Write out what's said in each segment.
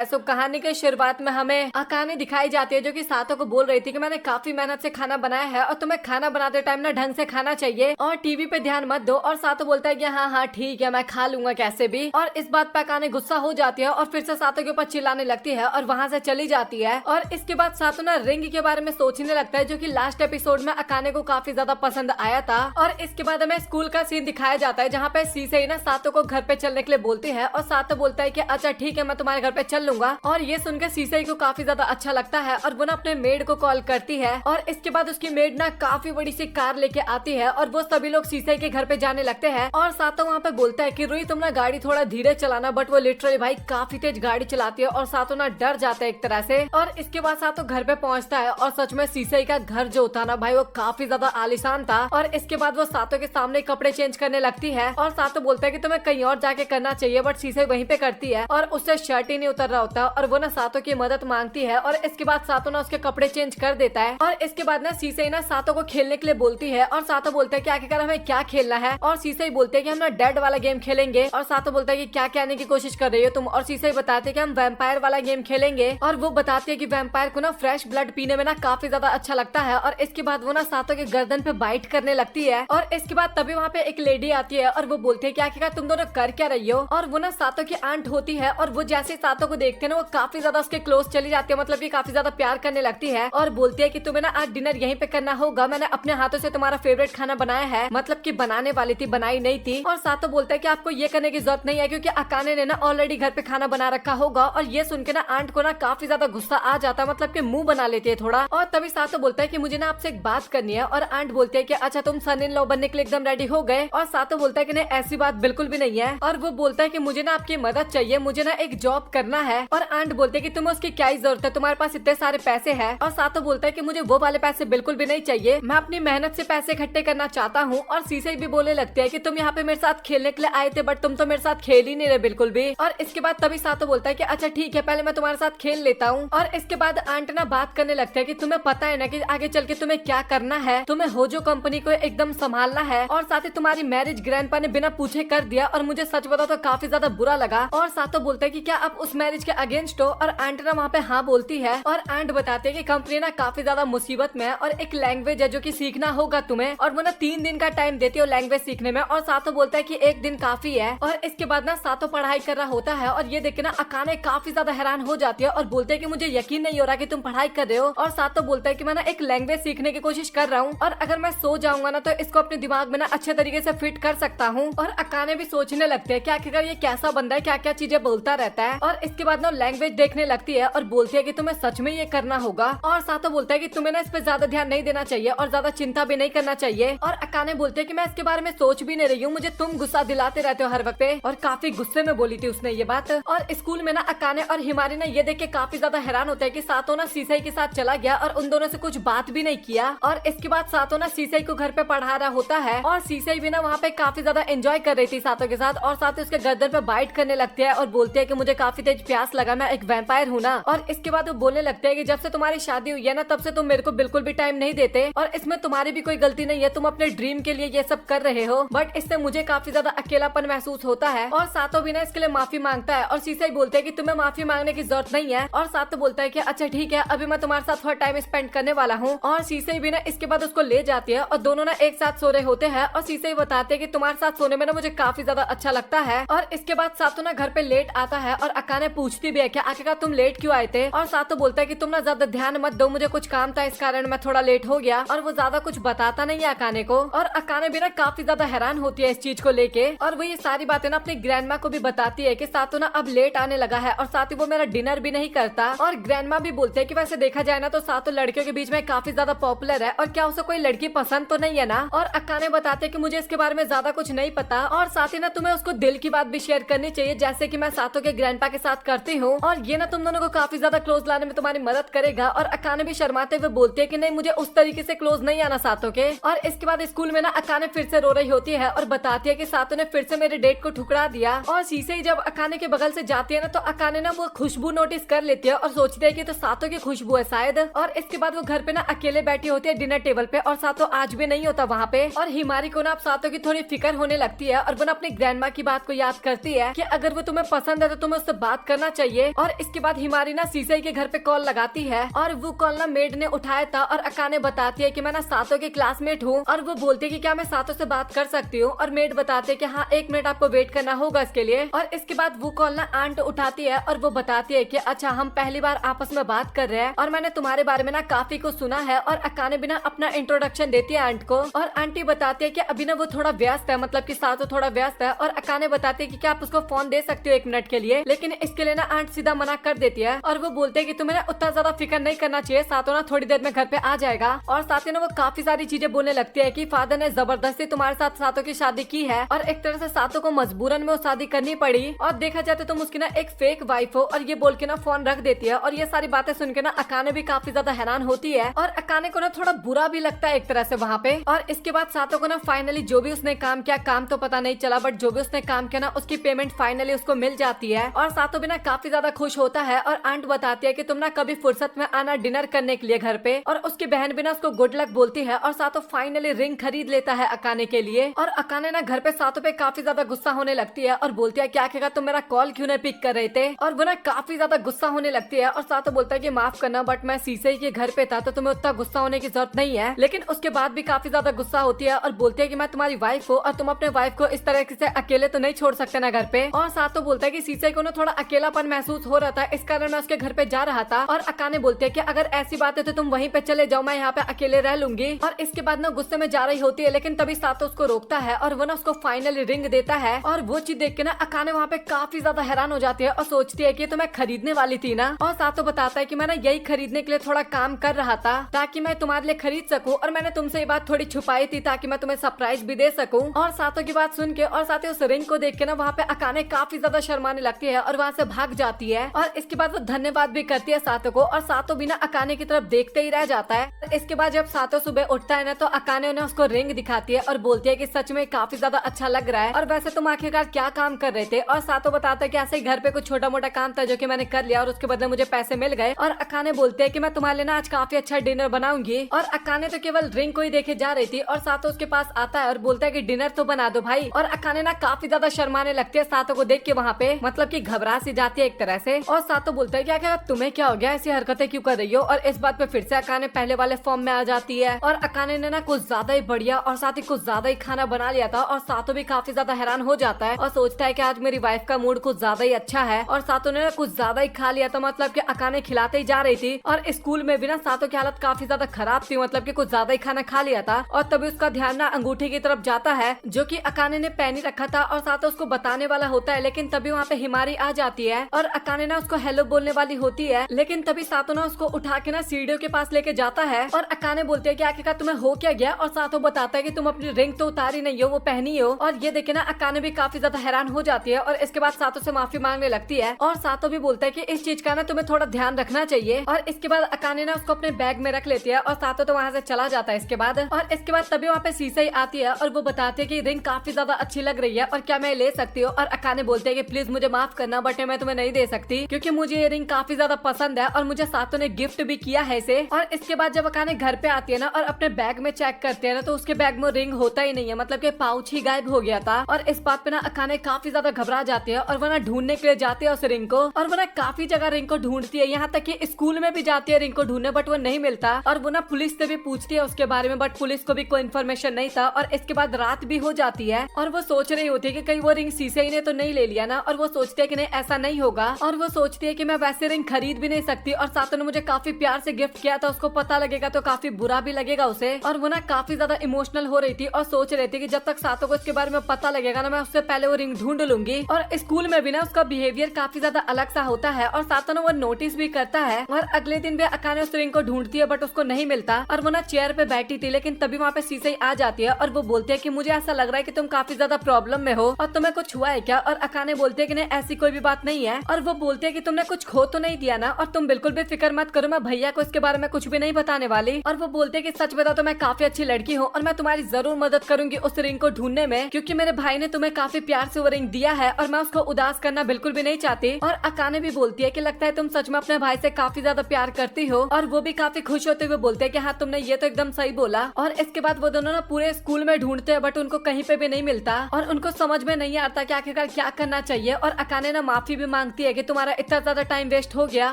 सो कहानी के शुरुआत में हमें अकाने दिखाई जाती है जो कि सातो को बोल रही थी कि मैंने काफी मेहनत से खाना बनाया है और तुम्हें खाना बनाते टाइम ना ढंग से खाना चाहिए और टीवी पे ध्यान मत दो। और सातो बोलता है कि हाँ हाँ ठीक है, मैं खा लूंगा कैसे भी। और इस बात पे अकाने गुस्सा हो जाती है और फिर से सातो के ऊपर चिल्लाने लगती है और वहाँ से चली जाती है। और इसके बाद सातो ना रिंग के बारे में सोचने लगता है जो कि लास्ट एपिसोड में अकाने को काफी ज्यादा पसंद आया था। और इसके बाद हमें स्कूल का सीन दिखाया जाता है जहाँ पे सीसे ना सातो को घर पे चलने के लिए बोलती है और सातो बोलता है कि अच्छा ठीक है, मैं तुम्हारे घर पे चल लूंगा। और ये सुनकर सीसे को काफी ज्यादा अच्छा लगता है और वो ना अपने मेड को कॉल करती है। और इसके बाद उसकी मेड ना काफी बड़ी सी कार लेके आती है और वो सभी लोग सीसे के घर पे जाने लगते हैं। और सातो वहाँ पे बोलता है कि रुई तुम ना गाड़ी थोड़ा धीरे चलाना, बट वो लिटरली भाई काफी तेज गाड़ी चलाती है और सातो ना डर जाता है एक तरह से। और इसके बाद सातो घर पे पहुँचता है और सच में सीसे का घर जो था ना भाई वो काफी ज्यादा आलीशान था। और इसके बाद वो सातो के सामने कपड़े चेंज करने लगती है और सातो बोलता है कि तुम्हें कहीं और जाके करना चाहिए, बट सीसे वहीं पे करती है और उससे शर्ट ही नहीं उतर रहा होता और वो ना सातो की मदद मांगती है। और इसके बाद सातो ना उसके कपड़े चेंज कर देता है। और इसके बाद ना सीसे ना सातो को खेलने के लिए बोलती है और सातो बोलता है कि आखिरकार हमें क्या खेलना है। और सीसे बोलते हैं कि हम ना डेड वाला गेम खेलेंगे। और सातो बोलता है कि क्या कहने की कोशिश कर रही हो तुम। और सीसे बताते हैं कि हम वैम्पायर वाला गेम खेलेंगे। और वो बताती है कि वैम्पायर को ना फ्रेश ब्लड पीने में ना काफी ज्यादा अच्छा लगता है। और इसके बाद वो ना सातो के गर्दन पे बाइट करने लगती है। और इसके बाद तभी वहाँ पे एक लेडी आती है और वो बोलती है कि आखिरकार तुम दोनों कर क्या रही हो। और वो ना सातो की आंट होती है और वो जैसे सातो को देखते हैं ना वो काफी ज्यादा उसके क्लोज चली जाती है, मतलब कि काफी ज्यादा प्यार करने लगती है। और बोलती है कि तुम्हें ना आज डिनर यहीं पे करना होगा, मैंने अपने हाथों से तुम्हारा फेवरेट खाना बनाया है, मतलब कि बनाने वाली थी, बनाई नहीं थी। और सातो बोलता है कि आपको ये करने की जरूरत नहीं है क्योंकि अकाने ने ना ऑलरेडी घर पे खाना बना रखा होगा। और ये सुन के ना आंट को ना काफी ज्यादा गुस्सा आ जाता है, मतलब कि मुंह बना लेती है थोड़ा। और तभी सातो बोलता है कि मुझे ना आपसे एक बात करनी है। और आंट बोलती है कि अच्छा तुम सन इन लॉ बनने के लिए एकदम रेडी हो गए। और सातो बोलता है कि नहीं ऐसी बात बिल्कुल भी नहीं है। और वो बोलता है कि मुझे ना आपकी मदद चाहिए, मुझे ना एक जॉब करना है। और आंट बोलते है कि तुम्हें उसकी क्या जरूरत है, तुम्हारे पास इतने सारे पैसे हैं। और सातो बोलता है कि मुझे वो वाले पैसे बिल्कुल भी नहीं चाहिए, मैं अपनी मेहनत से पैसे इकट्ठे करना चाहता हूँ। और सीसे भी बोलने लगते हैं कि तुम यहाँ पे मेरे साथ खेलने के लिए आए थे, बट तुम तो मेरे साथ खेल ही नहीं रहे बिल्कुल भी। और इसके बाद तभी सातो बोलता है कि अच्छा ठीक है, पहले मैं तुम्हारे साथ खेल लेता हूँ। और इसके बाद आंट ना बात करने लगता है कि तुम्हें पता है ना कि आगे चल के तुम्हें क्या करना है, तुम्हें होजो कंपनी को एकदम संभालना है। और साथ ही तुम्हारी मैरिज ग्रैंडपा ने बिना पूछे कर दिया और मुझे सच बताओ तो काफी ज्यादा बुरा लगा। और सातो बोलता है कि क्या आप उस मैरिज के अगेंस्ट हो। और आंट ना वहाँ पे हाँ बोलती है। और आंट बताते हैं कि कंपनी ना काफी ज्यादा मुसीबत में है और एक लैंग्वेज है जो कि सीखना होगा तुम्हें, और वो ना 3 दिन का टाइम देती है लैंग्वेज सीखने में। और सातो बोलता है कि 1 दिन काफी है। और इसके बाद ना सातो पढ़ाई कर रहा होता है और ये देख के ना अकाने काफी ज्यादा हैरान हो जाती है और बोलते है कि मुझे यकीन नहीं हो रहा कि तुम पढ़ाई कर रहे हो। और सातो बोलता है कि मैं ना एक लैंग्वेज सीखने की कोशिश कर रहा हूँ और अगर मैं सो जाऊंगा ना तो इसको अपने दिमाग में ना अच्छे तरीके से फिट कर सकता हूँ। और अकाने भी सोचने लगते हैं कि आखिरकार ये कैसा बंदा है, क्या क्या चीजें बोलता रहता है। और इसके बाद ना लैंग्वेज देखने लगती है और बोलती है कि तुम्हें सच में ये करना होगा। और सातो बोलता है कि तुम्हें ना इस पे ज्यादा ध्यान नहीं देना चाहिए और ज्यादा चिंता भी नहीं करना चाहिए। और अकाने बोलते हैं कि मैं इसके बारे में सोच भी नहीं रही हूँ, मुझे तुम गुस्सा दिलाते रहते हो हर वक्त पे। और काफी गुस्से में बोली थी उसने ये बात। और स्कूल में ना अकाने और हिमारी ना ये देख के काफी ज्यादा हैरान होता है कि सातो ना सीसे के साथ चला गया और उन दोनों से कुछ बात भी नहीं किया। और इसके बाद सातो ना सीसे को घर पे पढ़ा रहा होता है और सीसे भी ना वहाँ पे काफी ज्यादा एंजॉय कर रही थी सातो के साथ। और साथ ही उसके गर्दन पे बाइट करने लगती है और बोलती है कि मुझे काफी तेज प्यास लगा, मैं एक वैम्पायर हूँ ना। और इसके बाद वो बोलने लगते हैं कि जब से तुम्हारी शादी हुई है ना तब से तुम मेरे को बिल्कुल भी टाइम नहीं देते और इसमें तुम्हारी भी कोई गलती नहीं है, तुम अपने ड्रीम के लिए ये सब कर रहे हो, बट इससे मुझे काफी ज्यादा अकेलापन महसूस होता है। और सातो भी ना इसके लिए माफी मांगता है और सीसे बोलते हैं कि तुम्हें माफी मांगने की जरूरत नहीं है। और सातो बोलता है कि अच्छा ठीक है, अभी मैं तुम्हारे साथ थोड़ा टाइम स्पेंड करने वाला हूँ। और सीसे भी ना इसके बाद उसको ले जाती है और दोनों ना एक साथ सो रहे होते हैं। और सीसे बताते हैं कि तुम्हारे साथ सोने में ना मुझे काफी ज्यादा अच्छा लगता है। और इसके बाद सातो ना घर पे लेट आता है और अकाने पूछती भी है कि आखिरकार तुम लेट क्यों आए थे। और सातो बोलता है कि तुम ना ज्यादा ध्यान मत दो, मुझे कुछ काम था इस कारण मैं थोड़ा लेट हो गया। और वो ज्यादा कुछ बताता नहीं है अकाने को। और अकाने भी ना काफी ज्यादा हैरान होती है इस चीज को लेके। और वो ये सारी बातें ना अपनी ग्रैंडमा को भी बताती है कि सातो ना अब लेट आने लगा है और साथ ही वो मेरा डिनर भी नहीं करता। और ग्रैंडमा भी बोलते हैं कि वैसे देखा जाए ना तो सातो लड़कियों के बीच में काफी ज्यादा पॉपुलर है और क्या उसे कोई लड़की पसंद तो नहीं है ना। और अकाने बताते हैं कि मुझे इसके बारे में ज्यादा कुछ नहीं पता और साथ ही ना तुम्हें उसको दिल की बात भी शेयर करनी चाहिए जैसे कि मैं सातो के ग्रैंडपा के साथ करती हूँ और ये ना तुम दोनों को काफी ज्यादा क्लोज लाने में तुम्हारी मदद करेगा। और अकाने भी शर्माते हुए बोलती है कि नहीं मुझे उस तरीके से क्लोज नहीं आना सातो के। और इसके बाद स्कूल में ना अकाने फिर से रो रही होती है और बताती है कि सातो ने फिर से मेरे डेट को ठुकरा दिया। और सीसे ही जब अकाने के बगल से जाती है ना तो अकाने ना वो खुशबू नोटिस कर लेती है और सोचती है कि तो सातो की खुशबू है शायद। और इसके बाद वो घर पे ना अकेले बैठी होती है डिनर टेबल पे और सातो आज भी नहीं होता वहाँ पे। और हिमारी को ना अब सातो की थोड़ी फिक्र होने लगती है और वो ना अपनी ग्रैंडमा की बात को याद करती है कि अगर वो तुम्हें पसंद है तो तुम्हें उससे बात करना होना चाहिए। और इसके बाद हिमारी ना सीसे के घर पे कॉल लगाती है और वो कॉल ना मेड ने उठाया था और अकाने बताती है कि मैं ना सातो के क्लासमेट हूँ और वो बोलती है कि क्या मैं सातो से बात कर सकती हूँ। और मेड बताते है कि हाँ 1 मिनट आपको वेट करना होगा इसके लिए। और इसके बाद वो कॉल ना आंट उठाती है और वो बताती है कि अच्छा हम पहली बार आपस में बात कर रहे हैं और मैंने तुम्हारे बारे में ना काफी कुछ सुना है। और अकाने भी ना अपना इंट्रोडक्शन देती है आंट को और आंटी बताती है कि अभी ना वो थोड़ा व्यस्त है, मतलब कि सातो थोड़ा व्यस्त है। और अकाने बताती है कि क्या आप उसको फोन दे सकते हो 1 मिनट के लिए, लेकिन इसके लिए ना आंट सीधा मना कर देती है और वो बोलते है कि तुम्हें ना उतना ज्यादा फिक्र नहीं करना चाहिए, सातो ना थोड़ी देर में घर पे आ जाएगा। और साथ ही ना वो काफी सारी चीजें बोलने लगती है कि फादर ने जबरदस्ती तुम्हारे साथ सातो की शादी की है और एक तरह से सातो को मजबूरन में वो शादी करनी पड़ी और देखा जाए तो तुम उसकी ना एक फेक वाइफ हो। और ये बोल के ना फोन रख देती है। और ये सारी बातें सुन के ना अकाने भी काफी ज्यादा हैरान होती है और अकाने को ना थोड़ा बुरा भी लगता है एक तरह से वहाँ पे। और इसके बाद सातो को ना फाइनली जो भी उसने काम किया, काम तो पता नहीं चला बट जो भी उसने काम किया ना उसकी पेमेंट फाइनली उसको मिल जाती है। और सातो भी ना काफी ज्यादा खुश होता है और आंट बताती है कि तुम ना कभी फुर्सत में आना डिनर करने के लिए घर पे। और उसकी बहन भी ना उसको गुड लक बोलती है और सातो फाइनली रिंग खरीद लेता है अकाने के लिए। और अकाने ना घर पे सातो पे काफी ज्यादा गुस्सा होने लगती है और बोलती है क्या कहेगा तुम मेरा कॉल क्यों नहीं पिक कर रहे थे। और वो ना काफी ज्यादा गुस्सा होने लगती है और सातो बोलता है कि माफ करना बट मैं सीसे के घर पे था तो तुम्हें उतना गुस्सा होने की जरूरत नहीं है। लेकिन उसके बाद भी काफी ज्यादा गुस्सा होती है और बोलती है कि मैं तुम्हारी वाइफ हूँ और तुम अपने वाइफ को इस तरह से अकेले तो नहीं छोड़ सकते ना घर पे। और सातो बोलता है कि सीसे को ना थोड़ा अकेलापन महसूस हो रहा था, इस कारण मैं उसके घर पे जा रहा था। और अकाने बोलती है कि अगर ऐसी बात है तो तुम वहीं पे चले जाओ, मैं यहाँ पे अकेले रह लूंगी। और इसके बाद ना गुस्से में जा रही होती है लेकिन तभी सातो उसको रोकता है और वो ना उसको फाइनली रिंग देता है। और वो चीज देख के ना अकाने वहाँ पे काफी ज्यादा हैरान हो जाती है और सोचती है कि तो मैं खरीदने वाली थी ना। और सातो बताता है कि मैं ना यही खरीदने के लिए थोड़ा काम कर रहा था ताकि मैं तुम्हारे लिए खरीद सकूं और मैंने तुमसे ये बात थोड़ी छुपाई थी ताकि मैं तुम्हें सरप्राइज भी दे सकूं। और सातो की बात सुन के और साथ ही उस रिंग को देख के ना वहाँ पे अकाने काफी ज्यादा शर्माने लगती है और वहाँ से भाग जाती है। और इसके बाद वो धन्यवाद भी करती है सातो को और सातो बिना अकाने की तरफ देखते ही रह जाता है। इसके बाद जब सातो सुबह उठता है ना तो अकाने उन्हें उसको रिंग दिखाती है और बोलती है कि सच में काफी ज्यादा अच्छा लग रहा है और वैसे तुम आखिरकार क्या काम कर रहे थे। और सातो बताता है कि ऐसे ही घर पे कुछ छोटा मोटा काम था जो कि मैंने कर लिया और उसके बदले मुझे पैसे मिल गए। और अकाने बोलते है कि मैं तुम्हारे लिए ना आज काफी अच्छा डिनर बनाऊंगी। और अकाने तो केवल रिंग को ही देखे जा रही थी और सातो उसके पास आता है और बोलता है कि डिनर तो बना दो भाई। और अकाने ना काफी ज्यादा शर्माने लगती है सातो को देख के वहाँ पे, मतलब कि घबरा सी जाती है एक तरह से। और सातो बोलता है क्या क्या तुम्हें क्या हो गया, ऐसी हरकतें क्यों कर रही हो। और इस बात पे फिर से अकाने पहले वाले फॉर्म में आ जाती है और अकाने ने ना कुछ ज्यादा ही बढ़िया और साथ ही कुछ ज्यादा ही खाना बना लिया था। और सातो भी काफी ज्यादा हैरान हो जाता है और सोचता है कि आज मेरी वाइफ का मूड कुछ ज्यादा ही अच्छा है। और सातो ने ना कुछ ज्यादा ही खा लिया था, मतलब कि अकाने खिलाते ही जा रही थी। और स्कूल में भी ना सातो की हालत काफी ज्यादा खराब थी, मतलब कि कुछ ज्यादा ही खाना खा लिया था। और तभी उसका ध्यान ना अंगूठे की तरफ जाता है जो कि अकाने ने पहनी रखा था और सातो उसको बताने वाला होता है। लेकिन तभी वहाँ पे हिमारी आ जाती है और अकाने ना उसको हेलो बोलने वाली होती है। लेकिन तभी सातो ना उसको उठा के ना सीढ़ियों के पास लेके जाता है और अकाने बोलते है कि आखिरकार तुम्हें हो क्या गया। और सातो बताता है कि तुम अपनी रिंग तो उतारी नहीं हो, वो पहनी हो। और ये देखे ना अकाने भी काफी ज्यादा हैरान हो जाती है और इसके बाद सातो से माफी मांगने लगती है। और सातो भी बोलता है कि इस चीज का ना तुम्हें थोड़ा ध्यान रखना चाहिए। और इसके बाद अकाने ना उसको अपने बैग में रख लेती है और सातो तो वहाँ से चला जाता है इसके बाद। और इसके बाद तभी वहाँ पे सीसे ही आती है और वो बताती है कि रिंग काफी ज्यादा अच्छी लग रही है और क्या मैं ले सकती हूँ। और अकाने बोलते है कि प्लीज मुझे माफ करना बट मैं तुम्हें नहीं दे सकती क्योंकि मुझे ये रिंग काफी ज्यादा पसंद है और मुझे सातो ने गिफ्ट भी किया है इसे। और इसके बाद जब अकाने घर पे आती है ना और अपने बैग में चेक करते हैं ना तो उसके बैग में रिंग होता ही नहीं है, मतलब कि पाउच ही गायब हो गया था। और इस बात पे ना अकाने काफी ज्यादा घबरा जाती है और वो ना ढूंढने के लिए जाती है उस रिंग को। और वो ना काफी जगह रिंग को ढूंढती है, यहाँ तक कि स्कूल में भी जाती है रिंग को ढूंढने बट वो नहीं मिलता। और वो ना पुलिस से भी पूछती है उसके बारे में बट पुलिस को भी कोई इन्फॉर्मेशन नहीं था। और इसके बाद रात भी हो जाती है और वो सोच रही होती है कि कहीं वो रिंग सीसे ही ने तो नहीं ले लिया ना। और वो सोचती है कि नहीं ऐसा नहीं होगा। और वो सोचती है कि मैं वैसे रिंग खरीद भी नहीं सकती और सातो ने मुझे काफी प्यार से गिफ्ट किया था, उसको पता लगेगा तो काफी बुरा भी लगेगा उसे। और वो ना काफी ज्यादा इमोशनल हो रही थी और सोच रही थी कि जब तक सातो को इसके बारे में पता लगेगा ना मैं उससे पहले वो रिंग ढूंढ लूंगी। और स्कूल में भी ना उसका बिहेवियर काफी ज्यादा अलग सा होता है और सातो ने वो नोटिस भी करता है। और अगले दिन भी अकाने उस रिंग को ढूंढती है बट उसको नहीं मिलता। और वो ना चेयर पे बैठी थी लेकिन तभी वहाँ पे सीसे ही आ जाती है और वो बोलती है कि मुझे ऐसा लग रहा है कि तुम काफी ज्यादा प्रॉब्लम में हो और तुम्हें कुछ हुआ है क्या। और अकाने बोलते है कि नहीं ऐसी कोई भी बात नहीं है। और वो बोलते है कि तुमने कुछ खो तो नहीं दिया ना और तुम बिल्कुल भी फिक्र मत करो, मैं भैया को इसके बारे में कुछ भी नहीं बताने वाली। और वो बोलते है कि सच बताओ तो मैं काफी अच्छी लड़की हूँ और मैं तुम्हारी जरूर मदद करूंगी उस रिंग को ढूंढने में क्योंकि मेरे भाई ने तुम्हें काफी प्यार से वो रिंग दिया है और मैं उसको उदास करना बिल्कुल भी नहीं चाहती। और अकाने भी बोलती है कि लगता है तुम सच में अपने भाई से काफी ज्यादा प्यार करती हो। और वो भी काफी खुश होते हुए बोलते हैं कि हाँ तुमने ये तो एकदम सही बोला। और इसके बाद वो दोनों ना पूरे स्कूल में ढूंढते हैं बट उनको कहीं पे भी नहीं मिलता और उनको समझ में नहीं आता कि आखिरकार क्या करना चाहिए। और अकाने ना माफी भी मांगती है कि तुम्हारा इतना ज्यादा टाइम वेस्ट हो गया।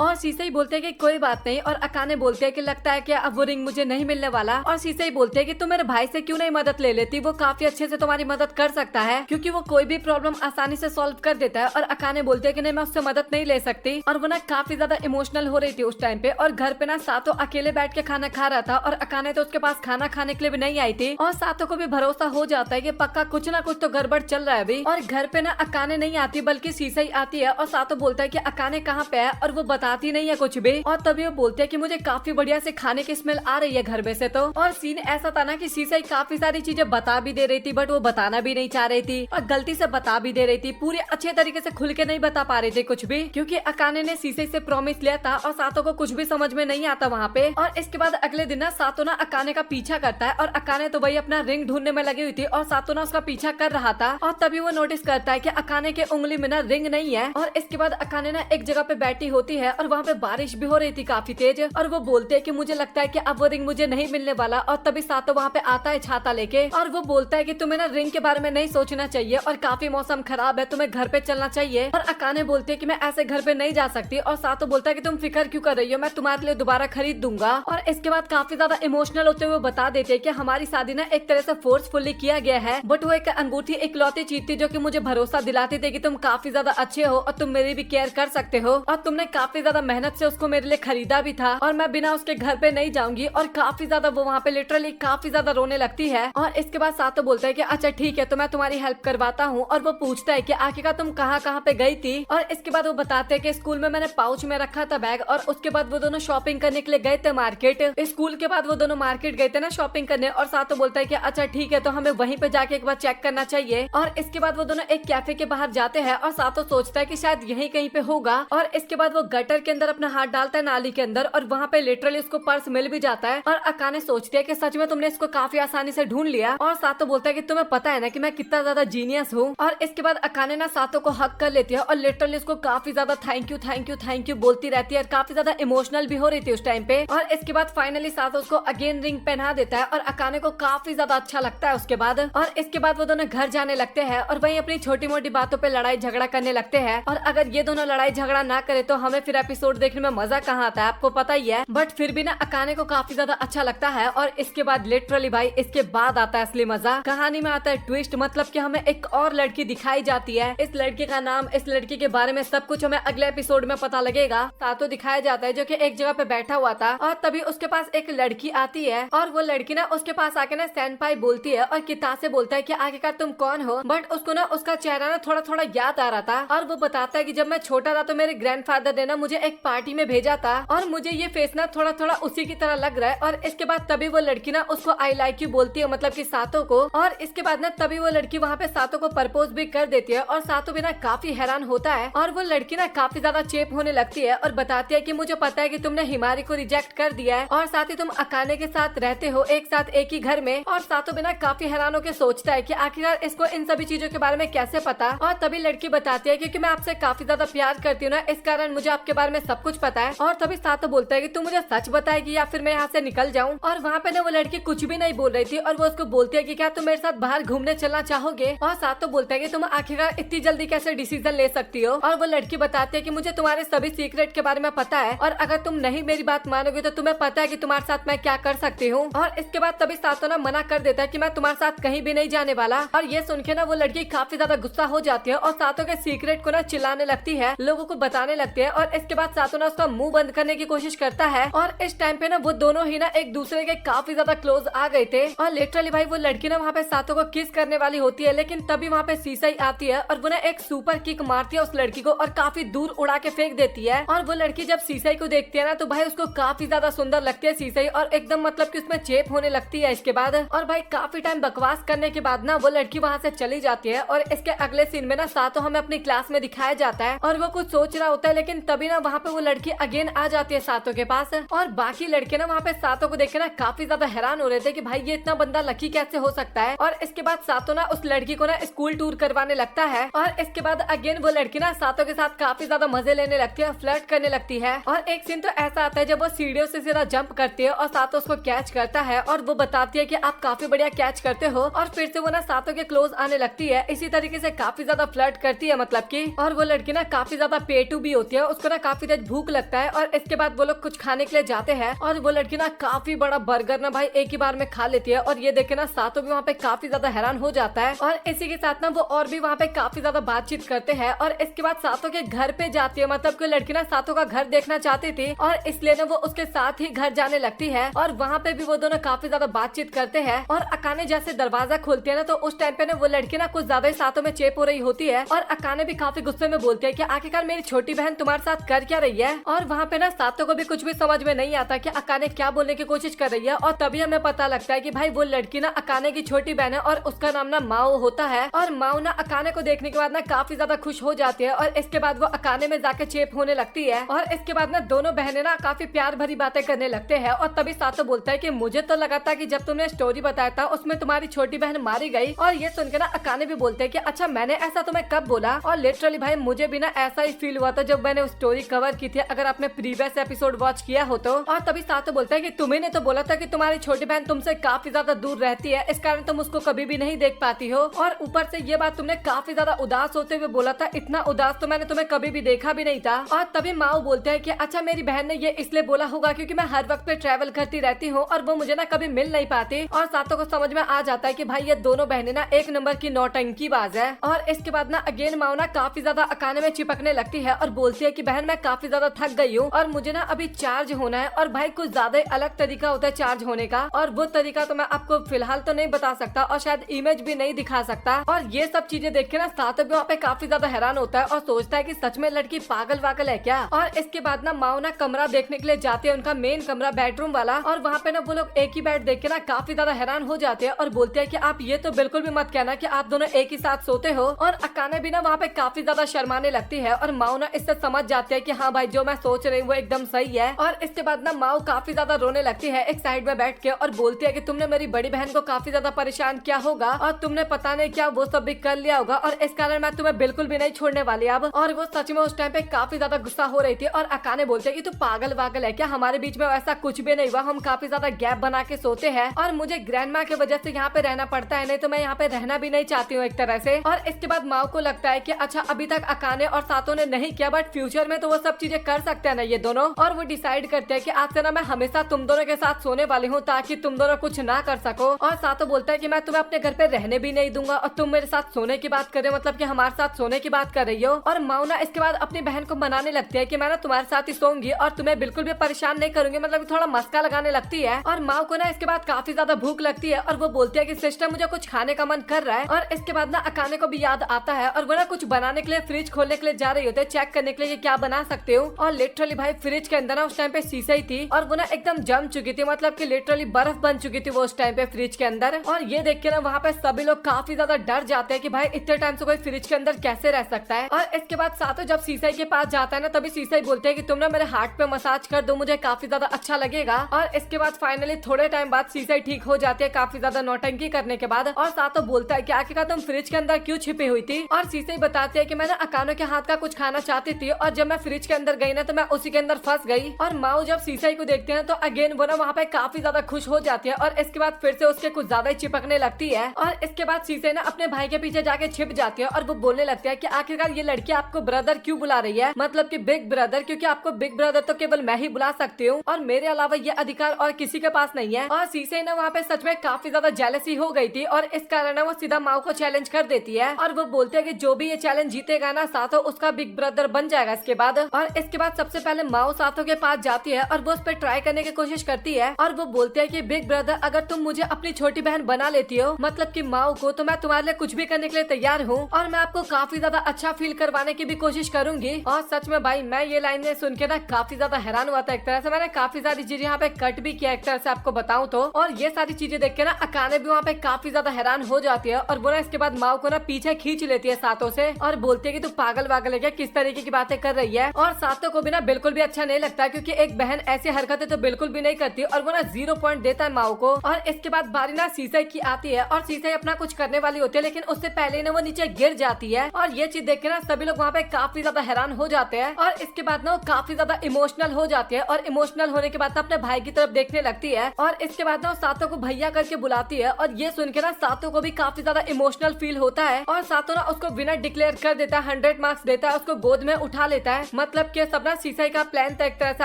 और सीसई बोलते है कि कोई बात नहीं। और अकाने बोलते है कि लगता है कि अब वो रिंग मुझे नहीं मिलने वाला। और सीसई बोलते है कि तुम मेरे भाई से क्यों नहीं मदद ले लेती, वो काफी अच्छे से तुम्हारी मदद कर सकता है क्योंकि वो कोई भी प्रॉब्लम आसानी से सॉल्व कर देता है। और अकाने बोलते है कि नहीं, मैं उससे मदद नहीं ले सकती। और वो ना काफी ज्यादा इमोशनल हो रही थी उस टाइम पे। और घर पे ना सातो अकेले बैठ के खाना खा रहा था और अकाने तो उसके पास खाना खाने के लिए भी नहीं आई थी। और सातो को भी भरोसा हो जाता है कि पक्का कुछ ना कुछ तो गड़बड़ चल रहा है अभी। और घर पे ना अकाने नहीं आती बल्कि सीसई आती है। और सातो बोलता है कि अकाने कहाँ पे है और वो बताती नहीं है कुछ भी। और तभी वो बोलते है कि मुझे काफी बढ़िया से खाने की स्मेल आ रही है घर में से तो। और सीन ऐसा था ना कि सीसई काफी सारी चीजें बता भी दे रही थी बट वो बताना भी नहीं चाह रही थी और गलती से बता भी दे रही थी। पूरे अच्छे तरीके से खुल के नहीं बता पा रहे थे कुछ भी क्योंकि अकाने ने सीसई से प्रॉमिस लिया था और सातो को कुछ भी समझ में नहीं आता वहाँ पे। और इसके बाद अगले दिन ना सातो ना अकाने का पीछा करता है और अकाने तो वही अपना रिंग ढूंढने में लगी हुई थी और सातो ना उसका पीछा कर रहा था। और तभी वो नोटिस करता है कि अकाने के उंगली में ना रिंग नहीं है। और इसके बाद अकाने ना एक जगह पे बैठी होती है और वहाँ पे बारिश भी हो रही थी काफी तेज। और वो बोलते है कि मुझे लगता है कि अब वो रिंग मुझे नहीं मिलने वाला। और तभी सातो वहाँ पे आता है छाता लेके और वो बोलता है कि तुम्हें ना रिंग के बारे में नहीं सोचना चाहिए और काफी मौसम खराब है, तुम्हें घर पे चलना चाहिए। और अकाने बोलते है कि मैं ऐसे घर पे नहीं जा सकती। और सातो बोलता है कि तुम फिक्र क्यों कर रही हो, मैं तुम्हारे लिए दोबारा खरीद दूंगा। और इसके बाद काफी ज्यादा इमोशनल होते हुए बता देते हैं कि हमारी शादी ना एक तरह से फोर्सफुली किया गया है बट वो एक अंगूठी इकलौती चीज थी जो कि मुझे भरोसा दिलाती थी कि तुम काफी ज्यादा अच्छे हो और तुम मेरी भी केयर कर सकते हो। और तुमने काफी ज्यादा मेहनत से उसको मेरे लिए खरीदा भी था और मैं बिना उसके घर पे नहीं जाऊंगी। और काफी ज्यादा वो वहाँ पे लिटरली काफी ज्यादा रोने लगती है। और इसके बाद सातो बोलता है कि अच्छा ठीक है तो मैं तुम्हारी हेल्प करवाता हूँ। और वो पूछता है कि आखिरकार तुम कहाँ पे गई थी। और इसके बाद वो बताते हैं कि स्कूल में मैंने पाउच में रखा था बैग और उसके बाद वो दोनों शॉपिंग करने के लिए गए थे मार्केट। स्कूल के बाद वो दोनों मार्केट गए थे ना शॉपिंग करने। और सातो बोलता है कि अच्छा ठीक है तो हमें वहीं पे जाके एक बार चेक करना चाहिए। और इसके बाद वो दोनों एक कैफे के बाहर जाते हैं और सातो सोचता है कि शायद यहीं कहीं पे होगा। और इसके बाद वो गटर के अंदर अपना हाथ डालता है नाली के अंदर और वहाँ पे लिटरली उसको पर्स मिल भी जाता है। और अकाने सोचती है कि सच में तुमने इसको काफी आसानी से ढूंढ लिया। और सातो बोलता है कि तुम्हें पता है ना कि मैं कितना ज्यादा जीनियस हूँ। और इसके बाद अकाने ना सातो को हक कर लेती है और लिटरली उसको काफी ज्यादा थैंक यू बोलती रहती है और काफी ज्यादा इमोशनल भी हो रही थी उस टाइम पे। और इसके बाद फाइनली सातो उसको अगेन रिंग पहना देता है और अकाने को काफी ज्यादा अच्छा लगता है उसके बाद। और इसके बाद वो दोनों घर जाने लगते हैं और वहीं अपनी छोटी मोटी बातों पे लड़ाई झगड़ा करने लगते हैं। और अगर ये दोनों लड़ाई झगड़ा ना करे तो हमें फिर एपिसोड देखने में मजा कहाँ आता है, आपको पता ही है। बट फिर भी ना अकाने को काफी ज्यादा अच्छा लगता है। और इसके बाद लिटरली भाई इसके बाद आता है असली मजा। कहानी में आता है ट्विस्ट, मतलब कि हमें एक और लड़की दिखाई जाती है। इस लड़की का नाम, इस लड़की के बारे में सब कुछ हमें अगले एपिसोड में पता लगेगा। सातो दिखाया जाता है जो कि एक जगह पे बैठा हुआ था और तभी उसके पास एक लड़की आती है और वो लड़की ना उसके पास आके ना सेनपाई बोलती है और किता से बोलता है कि आखिरकार तुम कौन हो। बट उसको ना उसका चेहरा ना थोड़ा थोड़ा याद आ रहा था। और वो बताता है कि जब मैं छोटा था तो मेरे ग्रैंडफादर ने ना मुझे एक पार्टी में भेजा था और मुझे ये फेस ना थोड़ा थोड़ा उसी की तरह लग रहा है। और इसके बाद तभी वो लड़की ना उसको आई लाइक यू बोलती है, मतलब कि सातो को। और इसके बाद ना तभी वो लड़की वहाँ पे सातो को प्रपोज भी कर देती है और सातो भी ना काफी हैरान होता है। और वो लड़की ना काफी ज्यादा चेप होने लगती है और बताती है कि मुझे पता है कि तुमने हिमारी को रिजेक्ट कर दिया है और साथ ही तुम अकाने के साथ रहते हो एक साथ एक ही घर में। और सातो भी ना काफी हैरान होकर सोचता है कि आखिरकार इसको इन सभी चीजों के बारे में कैसे पता। और तभी लड़की बताती है क्योंकि मैं आपसे काफी ज्यादा प्यार करती हूँ ना, इस कारण मुझे आपके बारे में सब कुछ पता है। और तभी सातो बोलता है कि तू मुझे सच बताएगी या फिर मैं यहाँ से निकल जाऊँ। और वहाँ पे ना वो लड़की कुछ भी नहीं बोल रही थी और वो उसको बोलती है कि क्या तुम मेरे साथ बाहर घूमने चलना चाहोगे। और सातो बोलता है कि तुम आखिरकार इतनी जल्दी कैसे डिसीजन ले सकती हो। और वो लड़की बताती है कि मुझे तुम्हारे सभी सीक्रेट के बारे में पता है और अगर तुम नहीं मेरी बात मानोगे तो तुम्हें पता है कि तुम्हारे साथ मैं क्या कर सकती हूँ। और इसके बाद तभी सातो ना मना कर देता है कि मैं तुम्हारे साथ कहीं भी नहीं जाने वाला। और ये सुन के ना वो लड़की काफी ज्यादा गुस्सा हो जाती है और सातो के सीक्रेट को ना चिल्लाने लगती है, लोगों को बताने लगती है। और इसके बाद सातो ना उसका मुंह बंद करने की कोशिश करता है। और इस टाइम पे ना वो दोनों ही ना एक दूसरे के काफी ज्यादा क्लोज आ गए थे। और लिटरली भाई वो लड़की ना वहाँ पे सातो को किस करने वाली होती है, लेकिन तभी वहाँ पे सीसई आती है और वो ना एक सुपर किक मारती है उस लड़की को और काफी दूर उड़ा के फेंक देती है। और वो लड़की जब सीसई को देखती है ना तो भाई उसको काफी ज्यादा सुंदर लगती है सीसई और एकदम मतलब कि उसमें चेप होने लगती है इसके बाद। और भाई काफी टाइम बकवास करने के बाद ना वो लड़की वहाँ से चली जाती है। और इसके अगले सीन में ना सातो हमें अपनी क्लास में दिखाया जाता है और वो कुछ सोच रहा होता है, लेकिन तभी ना वहाँ पे वो लड़की अगेन आ जाती है सातो के पास। और बाकी लड़के ना वहाँ पे सातो को देख के ना काफी ज्यादा हैरान हो रहे थे कि भाई ये इतना बंदा लकी कैसे हो सकता है। और इसके बाद सातो ना उस लड़की को ना स्कूल टूर करवाने लगता है। और इसके बाद अगेन वो लड़की ना सातो के साथ काफी ज्यादा मजे लेने लगती है, फ्लर्ट करने लगती है। और एक सीन तो ऐसा आता है जब वो सीढ़ियों से सीधा जंप करती है और सातो उसको कैच करता है और वो बताती है कि आप काफी बढ़िया कैच करते हो। और फिर से वो ना सातो के क्लोज आने लगती है, इसी तरीके से काफी ज्यादा फ्लर्ट करती है मतलब की। और वो लड़की ना काफी ज्यादा पेटू भी होती है, उसको ना काफी तेज भूख लगता है और इसके बाद वो लोग कुछ खाने के लिए जाते हैं और वो लड़की ना काफी बड़ा बर्गर ना भाई एक ही बार में खा लेती है और ये देखे ना सातों भी वहाँ पे काफी ज्यादा हैरान हो जाता है और इसी के साथ ना वो और भी वहाँ पे काफी ज्यादा बातचीत करते हैं और इसके बाद सातों के घर पे जाती है, मतलब कि लड़की ना सातों का घर देखना चाहती थी और इसलिए ना वो उसके साथ ही घर जाने लगती है और वहाँ पे भी वो दोनों काफी ज्यादा बातचीत करते हैं और अकाने जैसे दरवाजा खोलती है ना तो उस टाइम पे ना वो लड़की ना कुछ ज्यादा ही सातों में चेप हो रही होती है और अकाने भी काफी गुस्से में बोलती है कि आखिरकार मेरी छोटी बहन तुम्हारे साथ कर क्या रही है और वहाँ पे ना सातों को भी कुछ भी समझ में नहीं आता कि अकाने क्या बोलने की कोशिश कर रही है और तभी हमें पता लगता है कि भाई वो लड़की ना अकाने की छोटी बहन है और उसका नाम ना माओ होता है और माओ ना अकाने को देखने के बाद ना काफी ज्यादा खुश हो जाती है और इसके बाद वो अकाने में जाके चेप होने लगती है और इसके बाद ना दोनों बहनें ना काफी प्यार भरी बातें करने लगते हैं और तभी सातो बोलता है कि मुझे तो लगा था कि जब तुमने स्टोरी बताया था उसमें तुम्हारी छोटी बहन मारी गई और ये सुनकर ना अकाने भी बोलते हैं कि अच्छा मैंने ऐसा तुम्हें कब बोला और लिटरली भाई मुझे भी ना ऐसा ही फील हुआ था जब मैंने उस स्टोरी कवर की थी, अगर आपने प्रीवियस एपिसोड वॉच किया हो तो। और तभी सातो बोलता है कि तुम्ही ने तो बोला था कि तुम्हारी छोटी बहन तुमसे काफी ज्यादा दूर रहती है, इस कारण तुम उसको कभी भी नहीं देख पाती हो और ऊपर से ये बात तुमने काफी ज्यादा उदास होते हुए बोला था, इतना उदास तो मैंने तुम्हें कभी भी देखा भी नहीं था। और तभी माओ बोलते हैं कि अच्छा मेरी बहन ने ये इसलिए बोला होगा क्योंकि मैं हर वक्त पे ट्रैवल करती रहती हूँ और वो मुझे ना कभी मिल नहीं पाती और सातों को समझ में आ जाता है कि भाई ये दोनों बहनें ना एक नंबर की नौटंकीबाज है। और इसके बाद ना अगेन माओ ना काफी ज्यादा अकाने में चिपकने लगती है और बोलती है कि बहन मैं काफी ज्यादा थक गई हूँ और मुझे ना अभी चार्ज होना है और भाई कुछ ज्यादा अलग तरीका होता है चार्ज होने का और वो तरीका तो मैं आपको फिलहाल तो नहीं बता सकता और शायद इमेज भी नहीं दिखा सकता। और ये सब चीजें देख के ना सातो भी वहाँ पे काफी ज्यादा हैरान होता है और सोचता है कि सच में लड़की पागल वागल है क्या। और इसके बाद ना माओ ना कमरा देखने के लिए जाते हैं, उनका मेन कमरा बेडरूम वाला, और वहाँ पे ना वो लोग एक ही बेड देख के ना काफी ज्यादा हैरान हो जाते हैं और बोलते हैं कि आप ये तो बिल्कुल भी मत कहना कि आप दोनों एक ही साथ सोते हो। और अकाने भी ना वहाँ पे काफी ज्यादा शर्माने लगती है और माओ ना इससे समझ जाते हैं कि हाँ भाई जो मैं सोच रही हूँ वो एकदम सही है। और इसके बाद ना माओ काफी ज्यादा रोने लगती है एक साइड में बैठ के और बोलती है कि तुमने मेरी बड़ी बहन को काफी ज्यादा परेशान किया होगा और तुमने पता नहीं क्या वो सब भी कर लिया होगा और इस कारण मैं तुम्हें बिल्कुल भी नहीं छोड़ने वाली अब। और वो सच में उस टाइम पे काफी ज्यादा गुस्सा हो रही थी और अकाने बोलते हैं कि तू पागल वागल है क्या, हमारे बीच में वैसा कुछ भी नहीं हुआ, हम काफी ज्यादा गैप बना के सोते हैं और मुझे ग्रैंड माँ की वजह से यहाँ पे रहना पड़ता है, नहीं तो मैं यहाँ पे रहना भी नहीं चाहती हूँ एक तरह से। और इसके बाद माओ को लगता है कि अच्छा अभी तक अकाने और सातों ने नहीं किया बट फ्यूचर में तो वो सब चीजें कर सकते हैं ना ये दोनों। और वो डिसाइड करते हैं कि आज से ना मैं हमेशा तुम दोनों के साथ सोने वाली हूँ ताकि तुम दोनों कुछ ना कर सको। और सातो बोलता है कि मैं तुम्हें अपने घर पे रहने भी नहीं दूंगा और तुम मेरे साथ सोने की बात कर रहे हो, मतलब कि हमारे साथ सोने की बात कर रही हो। और माओ ना इसके बाद अपनी बहन को मनाने लगती है कि मैं ना तुम्हारे साथ ही सोऊंगी और तुम्हें बिल्कुल भी परेशान नहीं करूंगी, मतलब थोड़ा मस्का लगाने लगती है। और माओ को ना इसके बाद काफी ज्यादा भूख लगती है और वो बोलती है कि सिस्टर मुझे कुछ खाने का मन कर रहा है। और इसके बाद ना अकाने को भी याद आता है और वो ना कुछ बनाने के लिए फ्रिज खोलने के लिए जा रही होती है, चेक करने के लिए क्या बना सकते हो। और लिटरली भाई फ्रिज के अंदर ना उस टाइम पे शीशा ही थी और वो ना एकदम जम चुकी थी, मतलब कि लिटरली बर्फ बन चुकी थी वो उस टाइम पे फ्रिज के अंदर। और ये देख के ना वहाँ पे सभी लोग काफी ज्यादा डर जाते हैं कि भाई इतने टाइम से कोई फ्रिज के अंदर कैसे रह सकता है। और इसके बाद सातो जब शीशा के पास जाता है ना तभी शीशा बोलते हैं कि तुम ना मेरे हार्ट पे मसाज कर दो, मुझे काफी ज्यादा अच्छा लगेगा। और इसके बाद फाइनली थोड़े टाइम बाद शीशा ठीक हो जाती है काफी ज्यादा नौटंकी करने के बाद। और सातो बोलता है कि आखिरकार तुम फ्रिज के अंदर क्यों छिपी हुई थी। और शीशा बताते हैं कि मैंने अकानो के हाथ का कुछ खाना चाहती थी और जब मैं फ्रिज के अंदर गई ना तो मैं उसी के अंदर फंस गई। और माओ जब शीशा को देखते हैं तो अगेन वो ना वहाँ पे काफी ज्यादा खुश हो जाती है और इसके बाद फिर से उसके कुछ ज्यादा ही चिपकने लगती है। और इसके बाद शीशा ना अपने भाई के पीछे जाके छिप जाती है और वो बोलने लगती है कि आखिरकार ये लड़की आपको ब्रदर क्यों बुला रही है, मतलब कि बिग ब्रदर, क्योंकि आपको बिग ब्रदर तो केवल मैं ही बुला सकती हूँ और मेरे अलावा ये अधिकार और किसी के पास नहीं है। और शीशा ना वहाँ पे सच में काफी ज्यादा जेलसी हो गई थी और इस कारण वो सीधा माओ को चैलेंज कर देती है और वो बोलते हैं कि जो भी ये चैलेंज जीतेगा ना सातो उसका बिग ब्रदर बन जाएगा इसके बाद। और इसके बाद सबसे पहले माओ सातो के पास जाती है और वो उस पर ट्राई करने की कोशिश करती है और वो बोलते हैं कि बिग ब्रदर अगर तुम मुझे अपनी छोटी बहन बना लेती हो, मतलब कि माओ को, तो मैं तुम्हारे लिए कुछ भी करने के लिए तैयार हूँ और मैं आपको काफी ज्यादा अच्छा फील करवाने की भी कोशिश करूंगी। और सच में भाई मैं ये लाइन सुन के ना काफी ज्यादा हैरान हुआ था, एक तरह से मैंने काफी सारी चीजें यहाँ पे कट भी किया एक तरह से आपको बताऊं तो। और ये सारी चीजें देख के ना अकाने भी वहाँ पे काफी ज्यादा हैरान हो जाती है और वो ना इसके बाद माओ को ना पीछे खींच लेती है सातों से और बोलती है कि तू पागल वागल है क्या, किस तरीके की बातें कर रही है। और सातों को भी ना बिल्कुल भी अच्छा नहीं लगता क्योंकि एक बहन ऐसी हरकतें तो बिल्कुल भी नहीं करती और वो ना 0 पॉइंट देता है माओ को। और इसके बाद बारी ना शीशा की आती है और शीशा अपना कुछ करने वाली होती है लेकिन उससे पहले ना वो नीचे गिर जाती है और ये चीज देख के ना सभी लोग वहाँ पे काफी ज्यादा हैरान हो जाते हैं। और इसके बाद ना वो काफी ज्यादा इमोशनल हो जाती है और इमोशनल होने के बाद अपने भाई की तरफ देखने लगती है और इसके बाद ना वो सातों को भैया करके बुलाती है और ये सुन के ना सातों को भी काफी ज्यादा इमोशनल फील होता है और सातों ना उसको विनर डिक्लेयर कर देता है 100 मार्क्स देता है, उसको गोद में उठा लेता है। मतलब कि सपना सीसई का प्लान था एक तरह से।